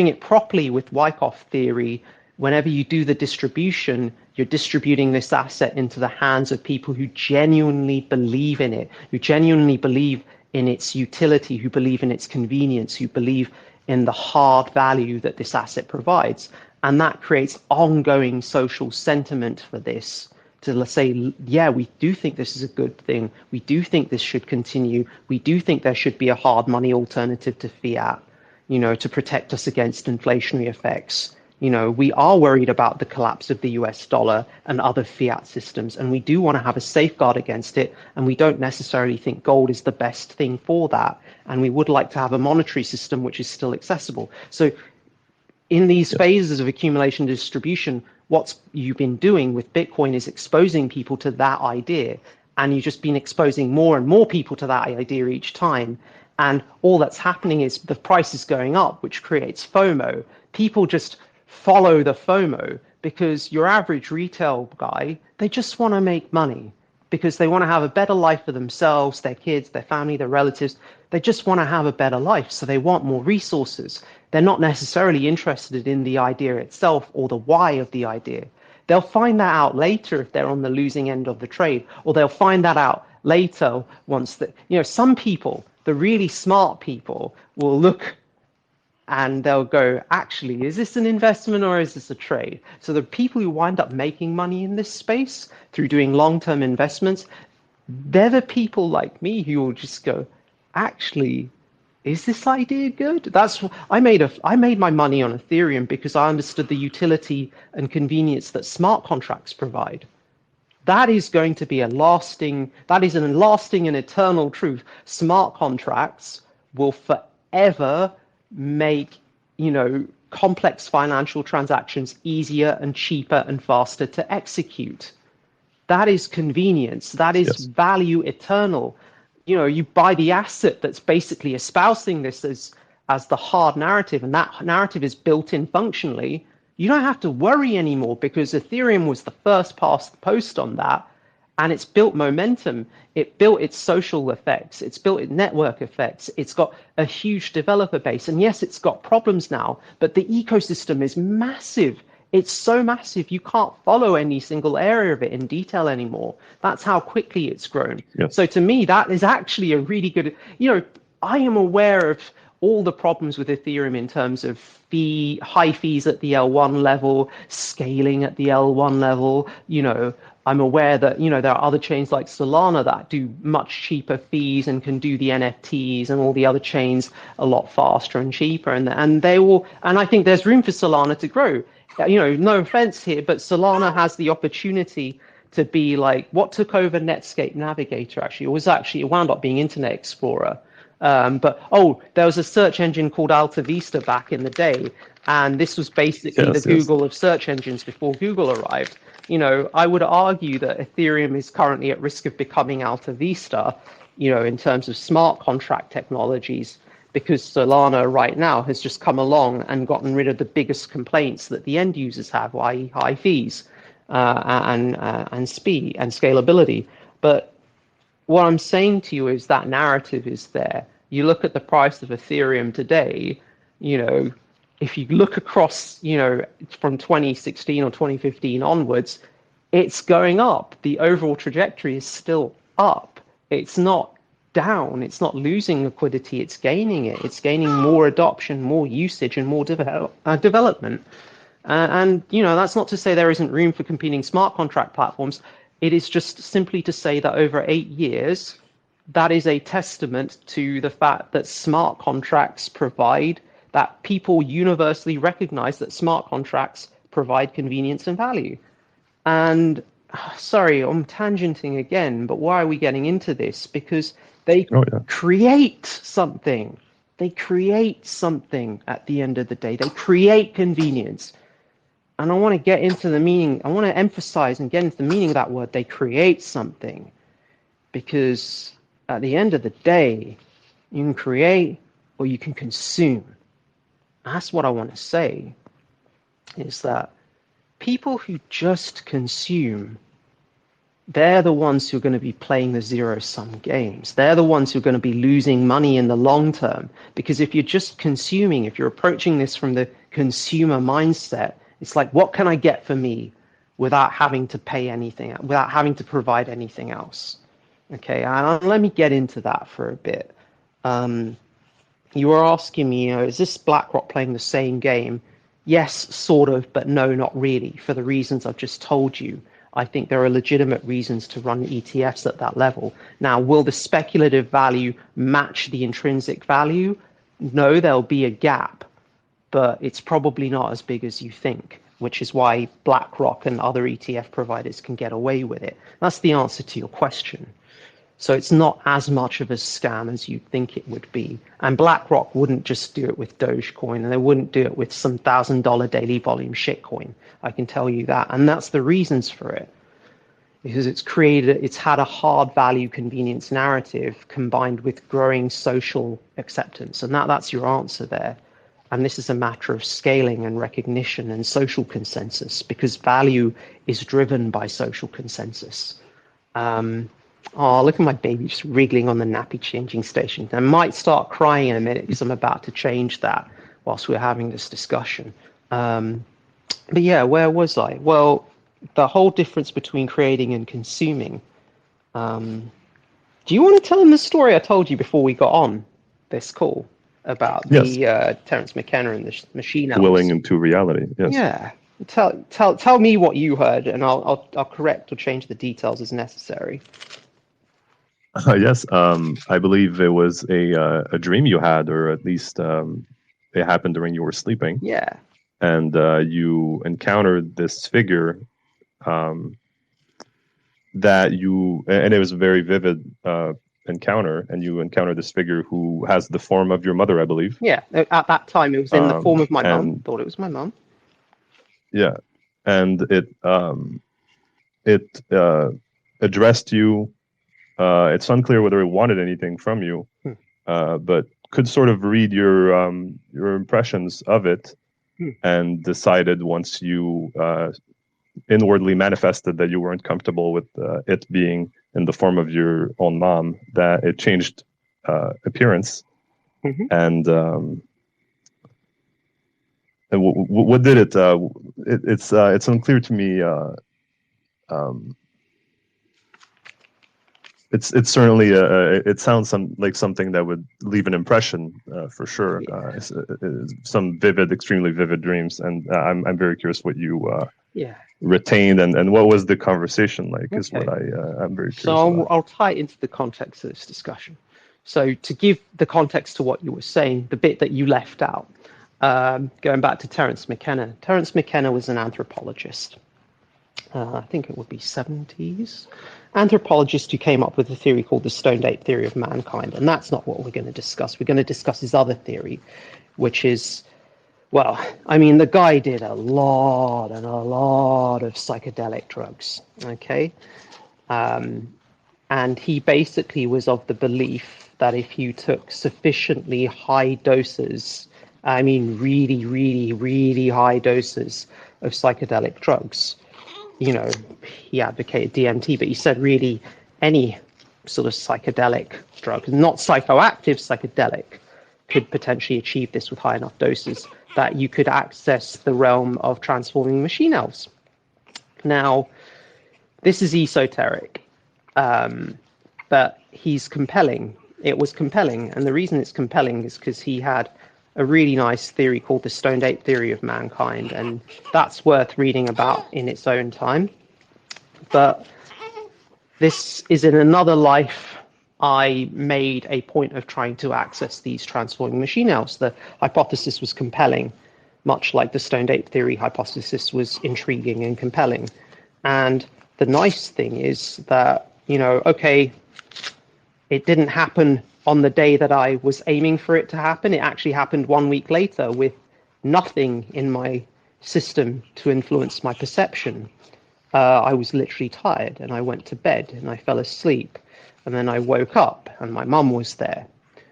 it properly with Wyckoff theory, whenever you do the distribution, you're distributing this asset into the hands of people who genuinely believe in it, who genuinely believe in its utility, who believe in its convenience, who believe in the hard value that this asset provides. And that creates ongoing social sentiment for this, to say, yeah, we do think this is a good thing. We do think this should continue. We do think there should be a hard money alternative to fiat, to protect us against inflationary effects. We are worried about the collapse of the US dollar and other fiat systems, and we do want to have a safeguard against it. And we don't necessarily think gold is the best thing for that. And we would like to have a monetary system which is still accessible. So in these phases of accumulation and distribution, what you've been doing with Bitcoin is exposing people to that idea. And you've just been exposing more and more people to that idea each time. And all that's happening is the price is going up, which creates FOMO. People just follow the FOMO because your average retail guy, they just want to make money because they want to have a better life for themselves, their kids, their family, their relatives. They just want to have a better life. So they want more resources. They're not necessarily interested in the idea itself or the why of the idea. They'll find that out later if they're on the losing end of the trade, or they'll find that out later once that, some people, the really smart people, will look and they'll go, actually, is this an investment or is this a trade? So the people who wind up making money in this space through doing long-term investments, they're the people like me who will just go, actually, is this idea good? That's I made my money on Ethereum because I understood the utility and convenience that smart contracts provide. That is going to be a lasting and eternal truth. Smart contracts will forever make, complex financial transactions easier and cheaper and faster to execute. That is convenience. That is value eternal. You buy the asset that's basically espousing this as the hard narrative, and that narrative is built in functionally. You don't have to worry anymore because Ethereum was the first past post on that, and it's built momentum. It built its social effects. It's built its network effects. It's got a huge developer base. And yes, it's got problems now, but the ecosystem is massive. It's so massive, you can't follow any single area of it in detail anymore. That's how quickly it's grown. Yes. So to me, that is actually a really good, I am aware of all the problems with Ethereum in terms of high fees at the L1 level, scaling at the L1 level. I'm aware that, there are other chains like Solana that do much cheaper fees and can do the NFTs and all the other chains a lot faster and cheaper. And I think there's room for Solana to grow. No offense here, but Solana has the opportunity to be like what took over Netscape Navigator. It wound up being Internet Explorer. But there was a search engine called Alta Vista back in the day, and this was basically the Google of search engines before Google arrived. I would argue that Ethereum is currently at risk of becoming Alta Vista, in terms of smart contract technologies, because Solana right now has just come along and gotten rid of the biggest complaints that the end users have, i.e. high fees and speed and scalability. But what I'm saying to you is that narrative is there. You look at the price of Ethereum today, if you look across, from 2016 or 2015 onwards, it's going up. The overall trajectory is still up. It's not down. It's not losing liquidity. It's gaining it. It's gaining more adoption, more usage, and more development. And that's not to say there isn't room for competing smart contract platforms. It is just simply to say that over 8 years, that is a testament to the fact that smart contracts provide, that people universally recognize that smart contracts provide convenience and value. And sorry, I'm tangenting again, but why are we getting into this? Because they create something. They create something at the end of the day. They create convenience. And I want to get into the meaning. I want to emphasize and get into the meaning of that word. They create something. Because at the end of the day, you can create or you can consume. That's what I want to say, is that people who just consume they're the ones who are going to be playing the zero-sum games. They're the ones who are going to be losing money in the long term. Because if you're just consuming, if you're approaching this from the consumer mindset, it's like, what can I get for me without having to pay anything, without having to provide anything else? Okay, and let me get into that for a bit. You were asking me, is this BlackRock playing the same game? Yes, sort of, but no, not really, for the reasons I've just told you. I think there are legitimate reasons to run ETFs at that level. Now, will the speculative value match the intrinsic value? No, there'll be a gap, but it's probably not as big as you think, which is why BlackRock and other ETF providers can get away with it. That's the answer to your question. So it's not as much of a scam as you'd think it would be. And BlackRock wouldn't just do it with Dogecoin, and they wouldn't do it with some $1,000 daily volume shitcoin. I can tell you that. And that's the reasons for it. Because it's had a hard value convenience narrative combined with growing social acceptance. And that's your answer there. And this is a matter of scaling and recognition and social consensus, because value is driven by social consensus. Oh, look at my baby just wriggling on the nappy changing station. I might start crying in a minute because I'm about to change that whilst we're having this discussion. But yeah, where was I? Well, the whole difference between creating and consuming. Do you want to tell them the story I told you before we got on this call about the Terence McKenna and the machine elves? Willing into reality. Yes. Yeah. Tell me what you heard, and I'll correct or change the details as necessary. Yes, I believe it was a dream you had, or at least it happened during you were sleeping. Yeah. And you encountered this figure that and it was a very vivid encounter, and you encountered this figure who has the form of your mother, I believe. Yeah, at that time it was in the form of my mum. Thought it was my mum. Yeah, and it addressed you. It's unclear whether it wanted anything from you, but could sort of read your impressions of it, and decided once you inwardly manifested that you weren't comfortable with it being in the form of your own mom, that it changed appearance. And what did it? It's unclear to me. It's certainly it sounds like something that would leave an impression for sure. Some extremely vivid dreams, and I'm very curious what you retained and what was the conversation like. Is what I'm very curious. So I'll tie it into the context of this discussion. So to give the context to what you were saying, the bit that you left out, going back to Terence McKenna. Terence McKenna was an anthropologist. I think it would be 70s. Anthropologist who came up with a theory called the Stone Ape theory of mankind. And that's not what we're going to discuss. We're going to discuss his other theory, which is, well, I mean, the guy did a lot of psychedelic drugs, okay? And he basically was of the belief that if you took sufficiently high doses, I mean, really, really, really high doses of psychedelic drugs, you know, he advocated DMT, but he said really any sort of psychedelic drug, not psychoactive psychedelic, could potentially achieve this with high enough doses that you could access the realm of transforming machine elves. Now, this is esoteric, but he's compelling. It was compelling, and the reason it's compelling is because he had a really nice theory called the Stone Ape theory of mankind, and that's worth reading about in its own time. But this is in another life I made a point of trying to access these transforming machine elves. The hypothesis was compelling, much like the Stone Ape theory hypothesis was intriguing and compelling. And the nice thing is that, you know, okay, it didn't happen on the day that I was aiming for it to happen. It actually happened 1 week later with nothing in my system to influence my perception. I was literally tired, and I went to bed and I fell asleep, and then I woke up and my mum was there,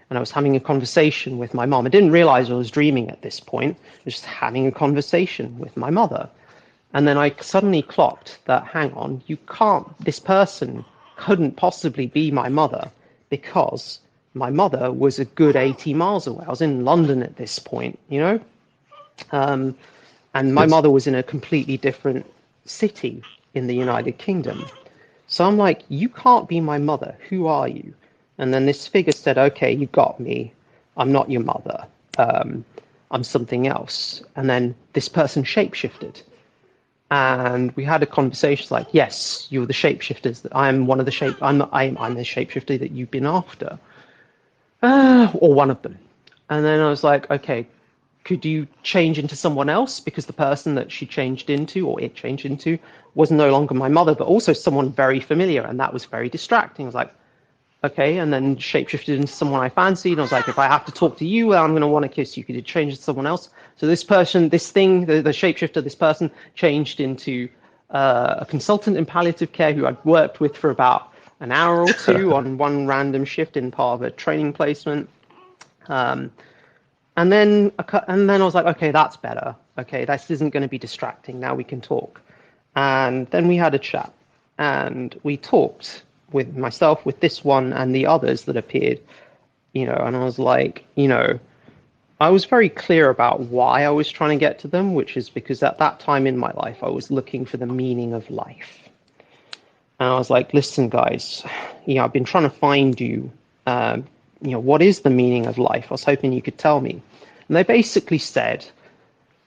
and I was having a conversation with my mum. I didn't realize I was dreaming at this point. I was just having a conversation with my mother, And then I suddenly clocked that, hang on, this person couldn't possibly be my mother, because my mother was a good 80 miles away. I was in London at this point, and my Yes. mother was in a completely different city in the United Kingdom. So I'm like, you can't be my mother. Who are you? And then this figure said, okay, you got me. I'm not your mother. I'm something else. And then this person shapeshifted. And we had a conversation like, yes, you're the shapeshifters. I'm one of the I'm the shapeshifter that you've been after, or one of them. And then I was like, okay, could you change into someone else? Because the person that she changed into, or it changed into, was no longer my mother, but also someone very familiar, and that was very distracting. I was like, okay, and then shapeshifted into someone I fancied. And I was like, if I have to talk to you, I'm going to want to kiss you. Could you change to someone else? So this person, this thing, the shapeshifter, this person changed into a consultant in palliative care who I'd worked with for about an hour or two on one random shift in part of a training placement. And then I was like, okay, that's better. Okay, this isn't going to be distracting. Now we can talk. And then we had a chat, and we talked with myself, with this one, and the others that appeared, and I was like, I was very clear about why I was trying to get to them, which is because at that time in my life, I was looking for the meaning of life. And I was like, listen, guys, I've been trying to find you, what is the meaning of life? I was hoping you could tell me. And they basically said,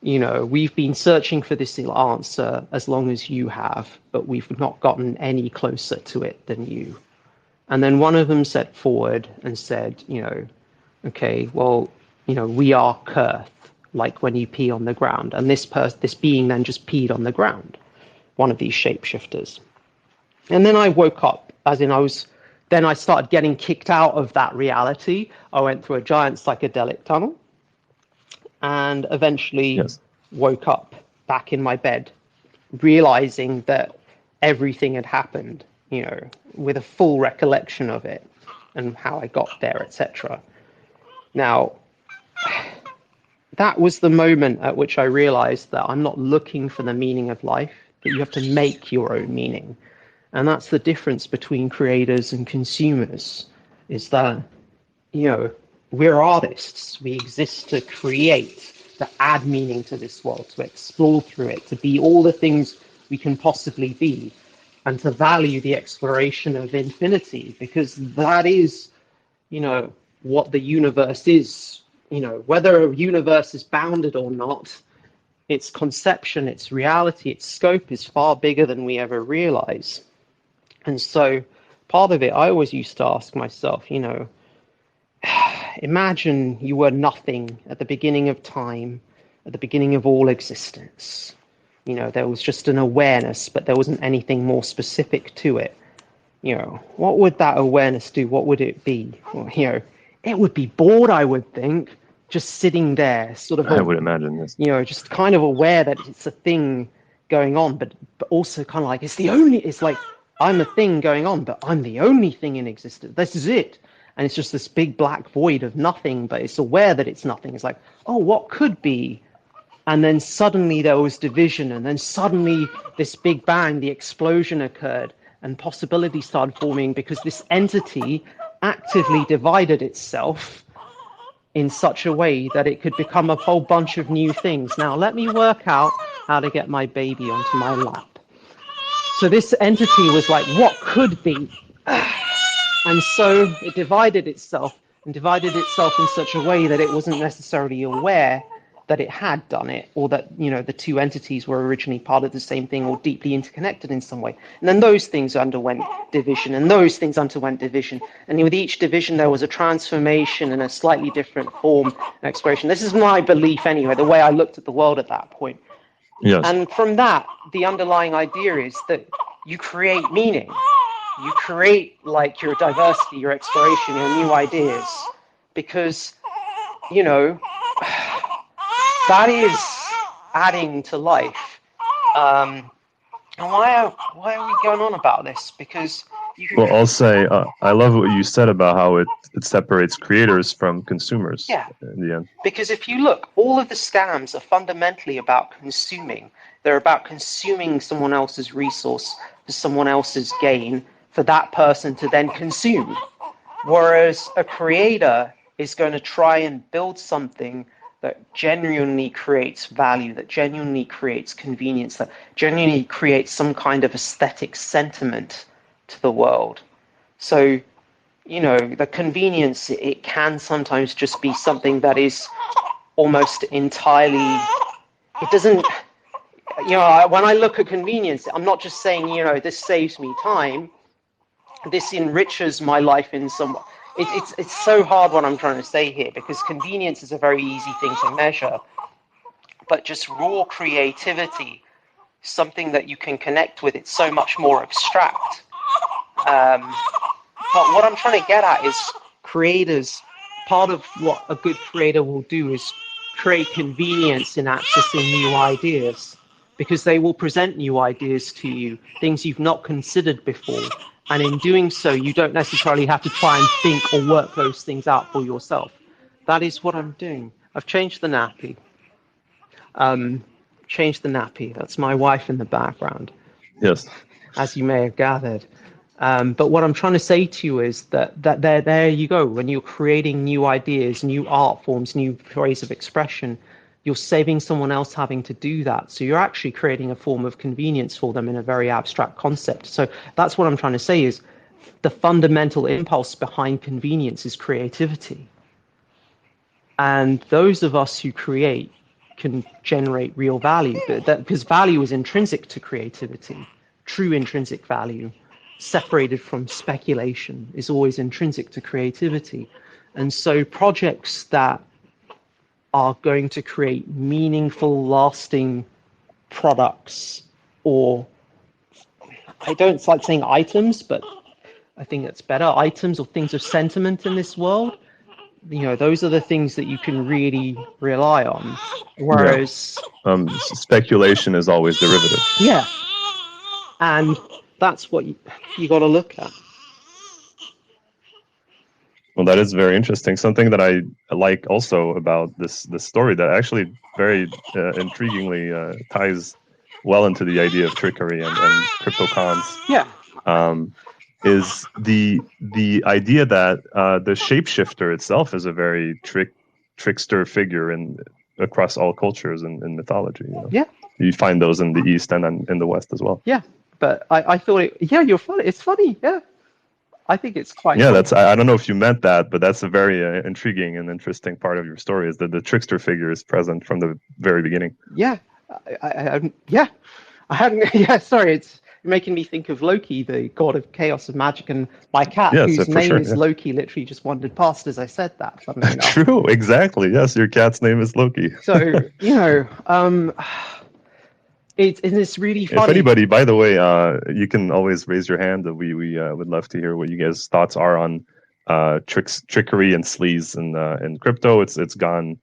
we've been searching for this answer as long as you have, but we've not gotten any closer to it than you. And then one of them stepped forward and said, okay, well, we are Kurth, like when you pee on the ground. And this being then just peed on the ground, one of these shapeshifters. And then I woke up, then I started getting kicked out of that reality. I went through a giant psychedelic tunnel, and eventually woke up back in my bed, realizing that everything had happened, with a full recollection of it and how I got there, etc. Now, that was the moment at which I realized that I'm not looking for the meaning of life, but you have to make your own meaning. And that's the difference between creators and consumers, is that, we're artists. We exist to create, to add meaning to this world, to explore through it, to be all the things we can possibly be, and to value the exploration of infinity, because that is, what the universe is. Whether a universe is bounded or not, its conception, its reality, its scope is far bigger than we ever realize. And so part of it, I always used to ask myself, imagine you were nothing at the beginning of time, at the beginning of all existence. There was just an awareness, but there wasn't anything more specific to it. What would that awareness do? What would it be? Well, it would be bored, I would think, just sitting there, sort of. I would imagine this. Just kind of aware that it's a thing going on, but also kind of like it's like I'm a thing going on, but I'm the only thing in existence. This is it. And it's just this big black void of nothing, but it's aware that it's nothing. It's like, oh, what could be? And then suddenly there was division, and then suddenly this big bang, the explosion occurred, and possibility started forming because this entity actively divided itself in such a way that it could become a whole bunch of new things. Now, let me work out how to get my baby onto my lap. So this entity was like, what could be? And so it divided itself in such a way that it wasn't necessarily aware that it had done it, or that, the two entities were originally part of the same thing or deeply interconnected in some way. And then those things underwent division, and those things underwent division. And with each division, there was a transformation and a slightly different form and exploration. This is my belief anyway, the way I looked at the world at that point. Yes. And from that, the underlying idea is that you create meaning. You create like your diversity, your exploration, your new ideas, because, that is adding to life. And why are we going on about this? Because, Well, I'll say I love what you said about how it separates creators from consumers. Yeah. In the end, because if you look, all of the scams are fundamentally about consuming. They're about consuming someone else's resource for someone else's gain, for that person to then consume. Whereas a creator is going to try and build something that genuinely creates value, that genuinely creates convenience, that genuinely creates some kind of aesthetic sentiment to the world. So, you know, the convenience, it can sometimes just be something that is almost entirely, it doesn't, you know, when I look at convenience, I'm not just saying, you know, this saves me time, this enriches my life in some, it's so hard what I'm trying to say here, because convenience is a very easy thing to measure, but just raw creativity, something that you can connect with, it's so much more abstract. But what I'm trying to get at is creators, part of what a good creator will do is create convenience in accessing new ideas, because they will present new ideas to you, things you've not considered before. And in doing so, you don't necessarily have to try and think or work those things out for yourself. That is what I'm doing. I've changed the nappy. That's my wife in the background. yes. As you may have gathered. But what I'm trying to say to you is that there you go. When you're creating new ideas, new art forms, new ways of expression, you're saving someone else having to do that. So you're actually creating a form of convenience for them in a very abstract concept. So that's what I'm trying to say is the fundamental impulse behind convenience is creativity. And those of us who create can generate real value, because value is intrinsic to creativity, true intrinsic value, separated from speculation, is always intrinsic to creativity. And so projects that are going to create meaningful, lasting products, or I don't like saying items, but I think that's better, items or things of sentiment in this world, you know, those are the things that you can really rely on. Whereas speculation is always derivative. Yeah. And that's what you got to look at. Well, that is very interesting. Something that I like also about this story that actually very intriguingly ties well into the idea of trickery and cryptocons. Yeah. Is the idea that the shapeshifter itself is a very trickster figure across all cultures and mythology. You know? Yeah. You find those in the East and in the West as well. Yeah, but I thought you're funny. It's funny. Yeah. I think it's quite. Yeah, funny. that's. I don't know if you meant that, but that's a very intriguing and interesting part of your story. Is that the trickster figure is present from the very beginning? Yeah, yeah. I hadn't. Yeah, sorry. It's making me think of Loki, the god of chaos and magic, and my cat, whose name is Loki, literally just wandered past as I said that. True. Exactly. Yes, your cat's name is Loki. So you know. It's really funny. If anybody, by the way, you can always raise your hand. We would love to hear what you guys' thoughts are on trickery and sleaze in crypto. It's gone.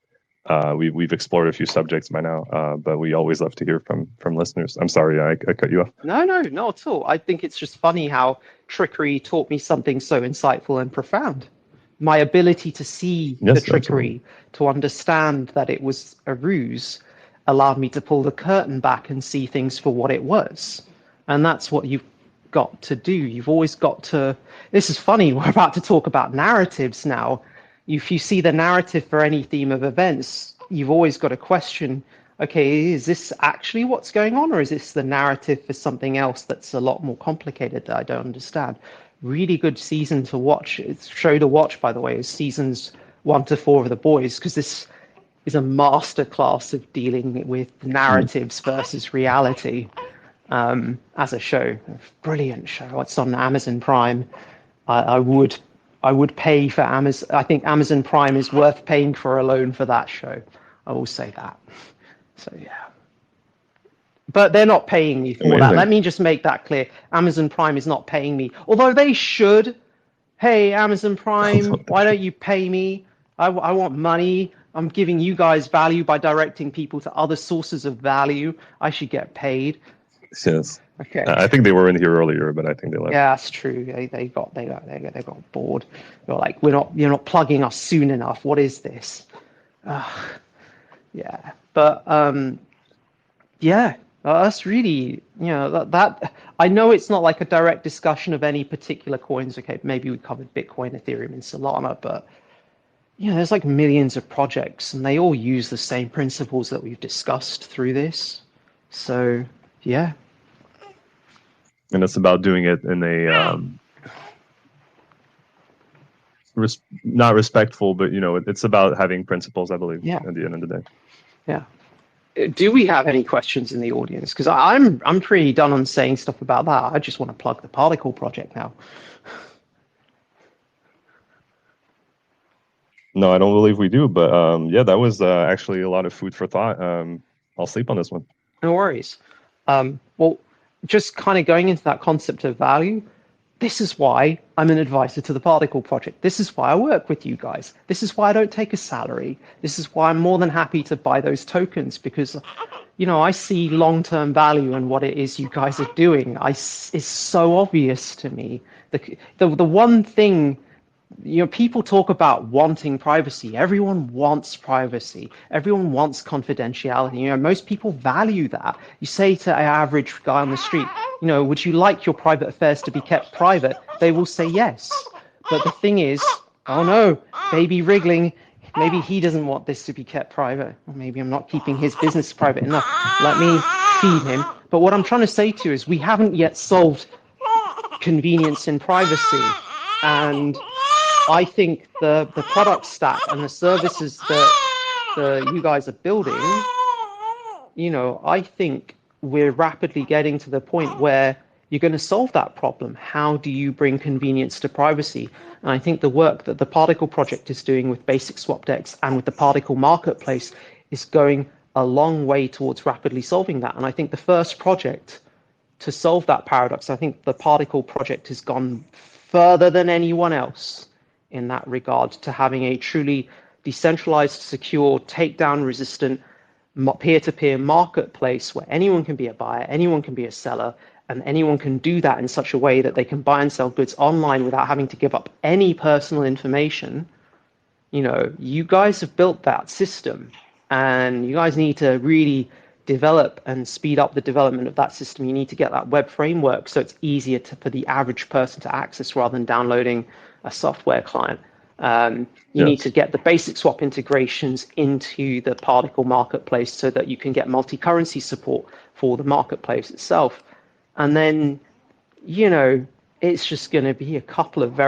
We've explored a few subjects by now, but we always love to hear from listeners. I'm sorry, I cut you off. No, not at all. I think it's just funny how trickery taught me something so insightful and profound. My ability to see the trickery, to understand that it was a ruse, allowed me to pull the curtain back and see things for what it was. And that's what you've got to do. You've always got to, this is funny, we're about to talk about narratives now. If you see the narrative for any theme of events, you've always got to question, okay, is this actually what's going on, or is this the narrative for something else that's a lot more complicated that I don't understand? Really good season to watch. It's show to watch, by the way, is seasons 1 to 4 of The Boys, because this is a masterclass of dealing with narratives versus reality as a show. A brilliant show. It's on Amazon Prime. I would pay for Amazon. I think Amazon Prime is worth paying for alone for that show. I will say that. So yeah. But they're not paying me for that. Let me just make that clear. Amazon Prime is not paying me, although they should. Hey, Amazon Prime, why don't you pay me? I want money. I'm giving you guys value by directing people to other sources of value. I should get paid. Yes. Okay. I think they were in here earlier, but I think they left. Yeah, that's true. They got bored. They're like, you're not plugging us soon enough. What is this? Yeah, but yeah, that's really, that I know it's not like a direct discussion of any particular coins. Okay, maybe we covered Bitcoin, Ethereum, and Solana, but there's like millions of projects, and they all use the same principles that we've discussed through this. So yeah. And it's about doing it in a not respectful, but it's about having principles, I believe, Yeah. at the end of the day. Yeah. Do we have any questions in the audience? Because I'm pretty done on saying stuff about that. I just want to plug the Particl project now. No, I don't believe we do, but yeah, that was actually a lot of food for thought. I'll sleep on this one. No worries. Well, just kind of going into that concept of value, this is why I'm an advisor to the Particl project. This is why I work with you guys. This is why I don't take a salary. This is why I'm more than happy to buy those tokens, because I see long-term value in what it is you guys are doing. It's so obvious to me. The one thing, people talk about wanting privacy. Everyone wants privacy. Everyone wants confidentiality. Most people value that. You say to an average guy on the street, would you like your private affairs to be kept private? They will say yes. But the thing is, oh no, baby wriggling. Maybe he doesn't want this to be kept private. Or maybe I'm not keeping his business private enough. Let me feed him. But what I'm trying to say to you is we haven't yet solved convenience and privacy. And I think the product stack and the services that you guys are building, I think we're rapidly getting to the point where you're going to solve that problem. How do you bring convenience to privacy? And I think the work that the Particl project is doing with basic swap decks and with the Particl marketplace is going a long way towards rapidly solving that. And I think the first project to solve that paradox, I think the Particl project has gone further than anyone else in that regard to having a truly decentralized, secure, takedown resistant, peer-to-peer marketplace where anyone can be a buyer, anyone can be a seller, and anyone can do that in such a way that they can buy and sell goods online without having to give up any personal information. You guys have built that system, and you guys need to really develop and speed up the development of that system. You need to get that web framework so it's easier for the average person to access rather than downloading a software client. You need to get the basic swap integrations into the Particl marketplace so that you can get multi-currency support for the marketplace itself. And then, it's just going to be a couple of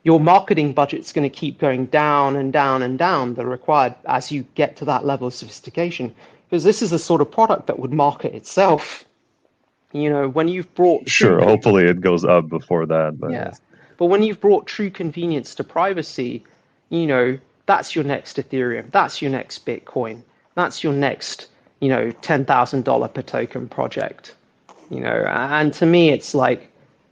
your marketing budget's going to keep going down and down and down, the required as you get to that level of sophistication. Because this is the sort of product that would market itself. When you've brought... Sure, hopefully it goes up before that. But yeah. But when you've brought true convenience to privacy, that's your next Ethereum. That's your next Bitcoin. That's your next, $10,000 per token project. And to me, it's like,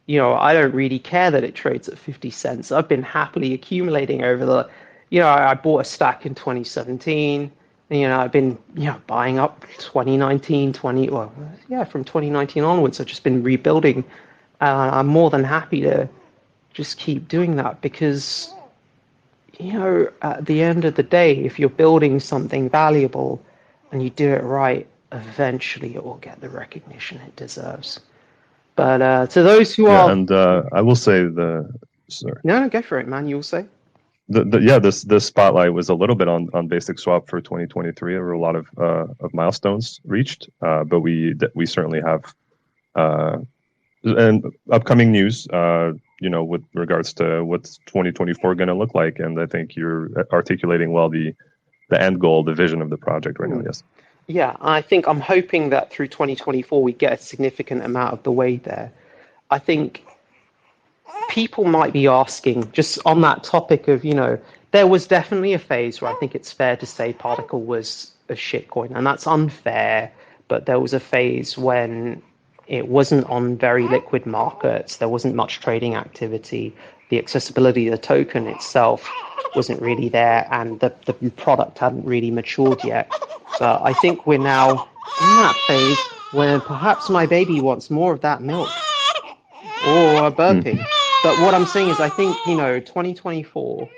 I don't really care that it trades at 50 cents. I've been happily accumulating over I bought a stack in 2017. I've been, buying up 2019, from 2019 onwards. I've just been rebuilding. I'm more than happy to just keep doing that because, at the end of the day, if you're building something valuable and you do it right, eventually it will get the recognition it deserves. But to those who are... And I will say sorry. No, go for it, man. You'll say. This spotlight was a little bit on basic swap for 2023. There were a lot of milestones reached, but we certainly have and upcoming news, with regards to what's 2024 going to look like. And I think you're articulating well the end goal, the vision of the project right now. Yes. Yeah, I'm hoping that through 2024 we get a significant amount of the way there. I think people might be asking, just on that topic of, there was definitely a phase where I think it's fair to say Particl was a shitcoin, and that's unfair, but there was a phase when it wasn't on very liquid markets, there wasn't much trading activity, the accessibility of the token itself wasn't really there, and the product hadn't really matured yet. But I think we're now in that phase when perhaps my baby wants more of that milk or a burping. But what I'm saying is, I think, 2024,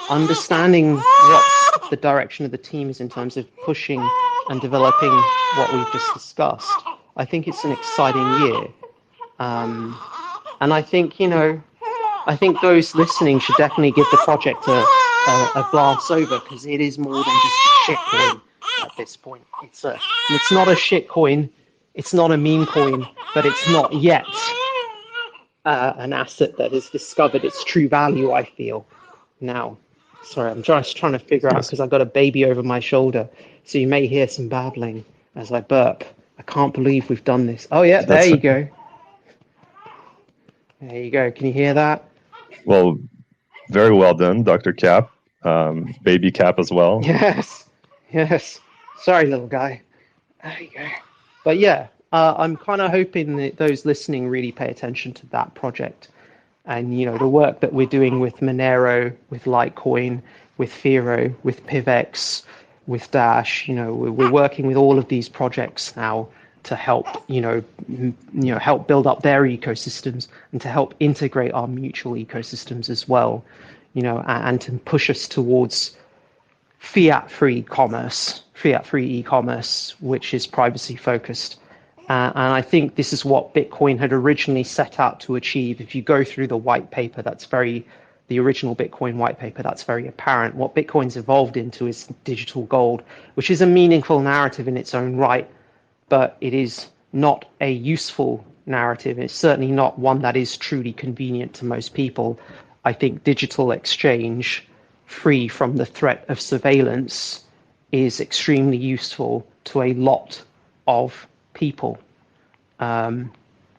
understanding what the direction of the team is in terms of pushing and developing what we've just discussed, I think it's an exciting year. And I think, I think those listening should definitely give the project a glance over, because it is more than just a shitcoin at this point. It's not a shitcoin, it's not a meme coin, but it's not yet an asset that has discovered its true value, I feel. Now, sorry, I'm just trying to figure out, because I've got a baby over my shoulder, so you may hear some babbling as I burp. I can't believe we've done this. Oh yeah, there you go. There you go. Can you hear that? Well, very well done, Dr. Cap. Baby Cap as well. Yes. Sorry, little guy. There you go. But yeah, I'm kind of hoping that those listening really pay attention to that project. And, the work that we're doing with Monero, with Litecoin, with Fero, with PivX, with Dash, we're working with all of these projects now to help, help build up their ecosystems and to help integrate our mutual ecosystems as well, and to push us towards fiat-free e-commerce, which is privacy focused. And I think this is what Bitcoin had originally set out to achieve. If you go through the white paper, the original Bitcoin white paper, that's very apparent. What Bitcoin's evolved into is digital gold, which is a meaningful narrative in its own right, but it is not a useful narrative. It's certainly not one that is truly convenient to most people. I think digital exchange, free from the threat of surveillance, is extremely useful to a lot of people. And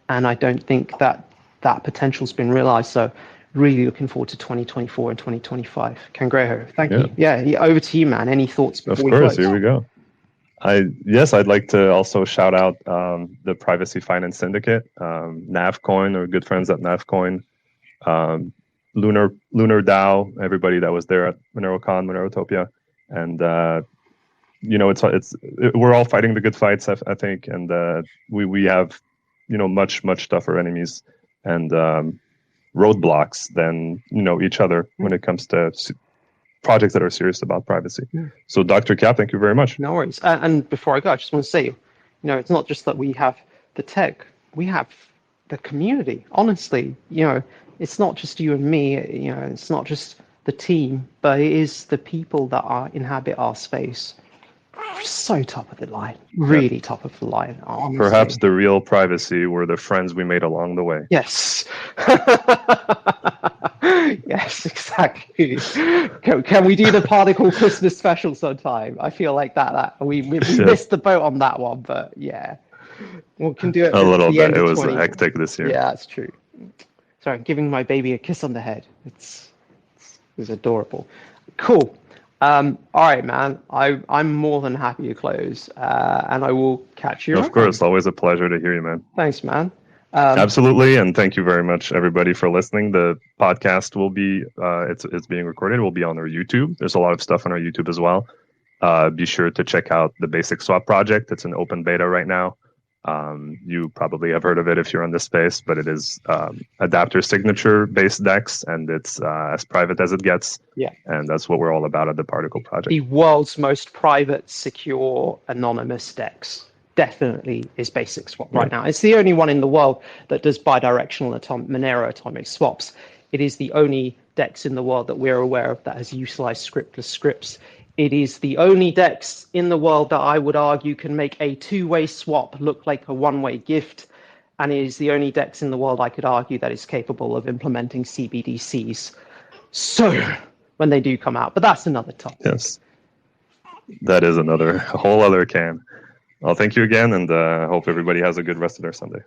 I don't think that potential's been realized. So really looking forward to 2024 and 2025. Cangrejo, thank you. Yeah, over to you, man. Any thoughts before we close? Here we go. I'd like to also shout out the Privacy Finance Syndicate, Navcoin, or good friends at Navcoin, Lunar DAO, everybody that was there at MoneroCon, Monerotopia, and we're all fighting the good fights, I think, and we have much tougher enemies and roadblocks than each other when it comes to projects that are serious about privacy. So Dr. Cap, thank you very much. No worries. And before I go, I just want to say, it's not just that we have the tech, we have the community. Honestly, it's not just you and me, it's not just the team, but it is the people that inhabit our space. So top of the line, really top of the line. Honestly. Perhaps the real privacy were the friends we made along the way. Yes. Yes, exactly. Can we do the Particl Christmas special sometime? I feel like that we missed the boat on that one, but yeah, we can do it a little bit. It was hectic this year. Yeah, that's true. Sorry, I'm giving my baby a kiss on the head. It was adorable. Cool. All right, man. I'm more than happy to close, and I will catch you. Of course, always a pleasure to hear you, man. Thanks, man. Absolutely, and thank you very much, everybody, for listening. The podcast will be it's being recorded. It will be on our YouTube. There's a lot of stuff on our YouTube as well. Be sure to check out the Basic Swap project. It's an open beta right now. You probably have heard of it if you're in this space, but it is adapter signature based DEX, and it's as private as it gets. Yeah, and that's what we're all about at the Particl project. The world's most private, secure, anonymous DEX definitely is Basic Swap right now. It's the only one in the world that does bidirectional Monero atomic swaps. It is the only DEX in the world that we're aware of that has utilized scriptless scripts. It is the only DEX in the world that I would argue can make a two-way swap look like a one-way gift. And it is the only DEX in the world I could argue that is capable of implementing CBDCs. So when they do come out, but that's another topic. Yes, that is a whole other can. Well, thank you again, and hope everybody has a good rest of their Sunday.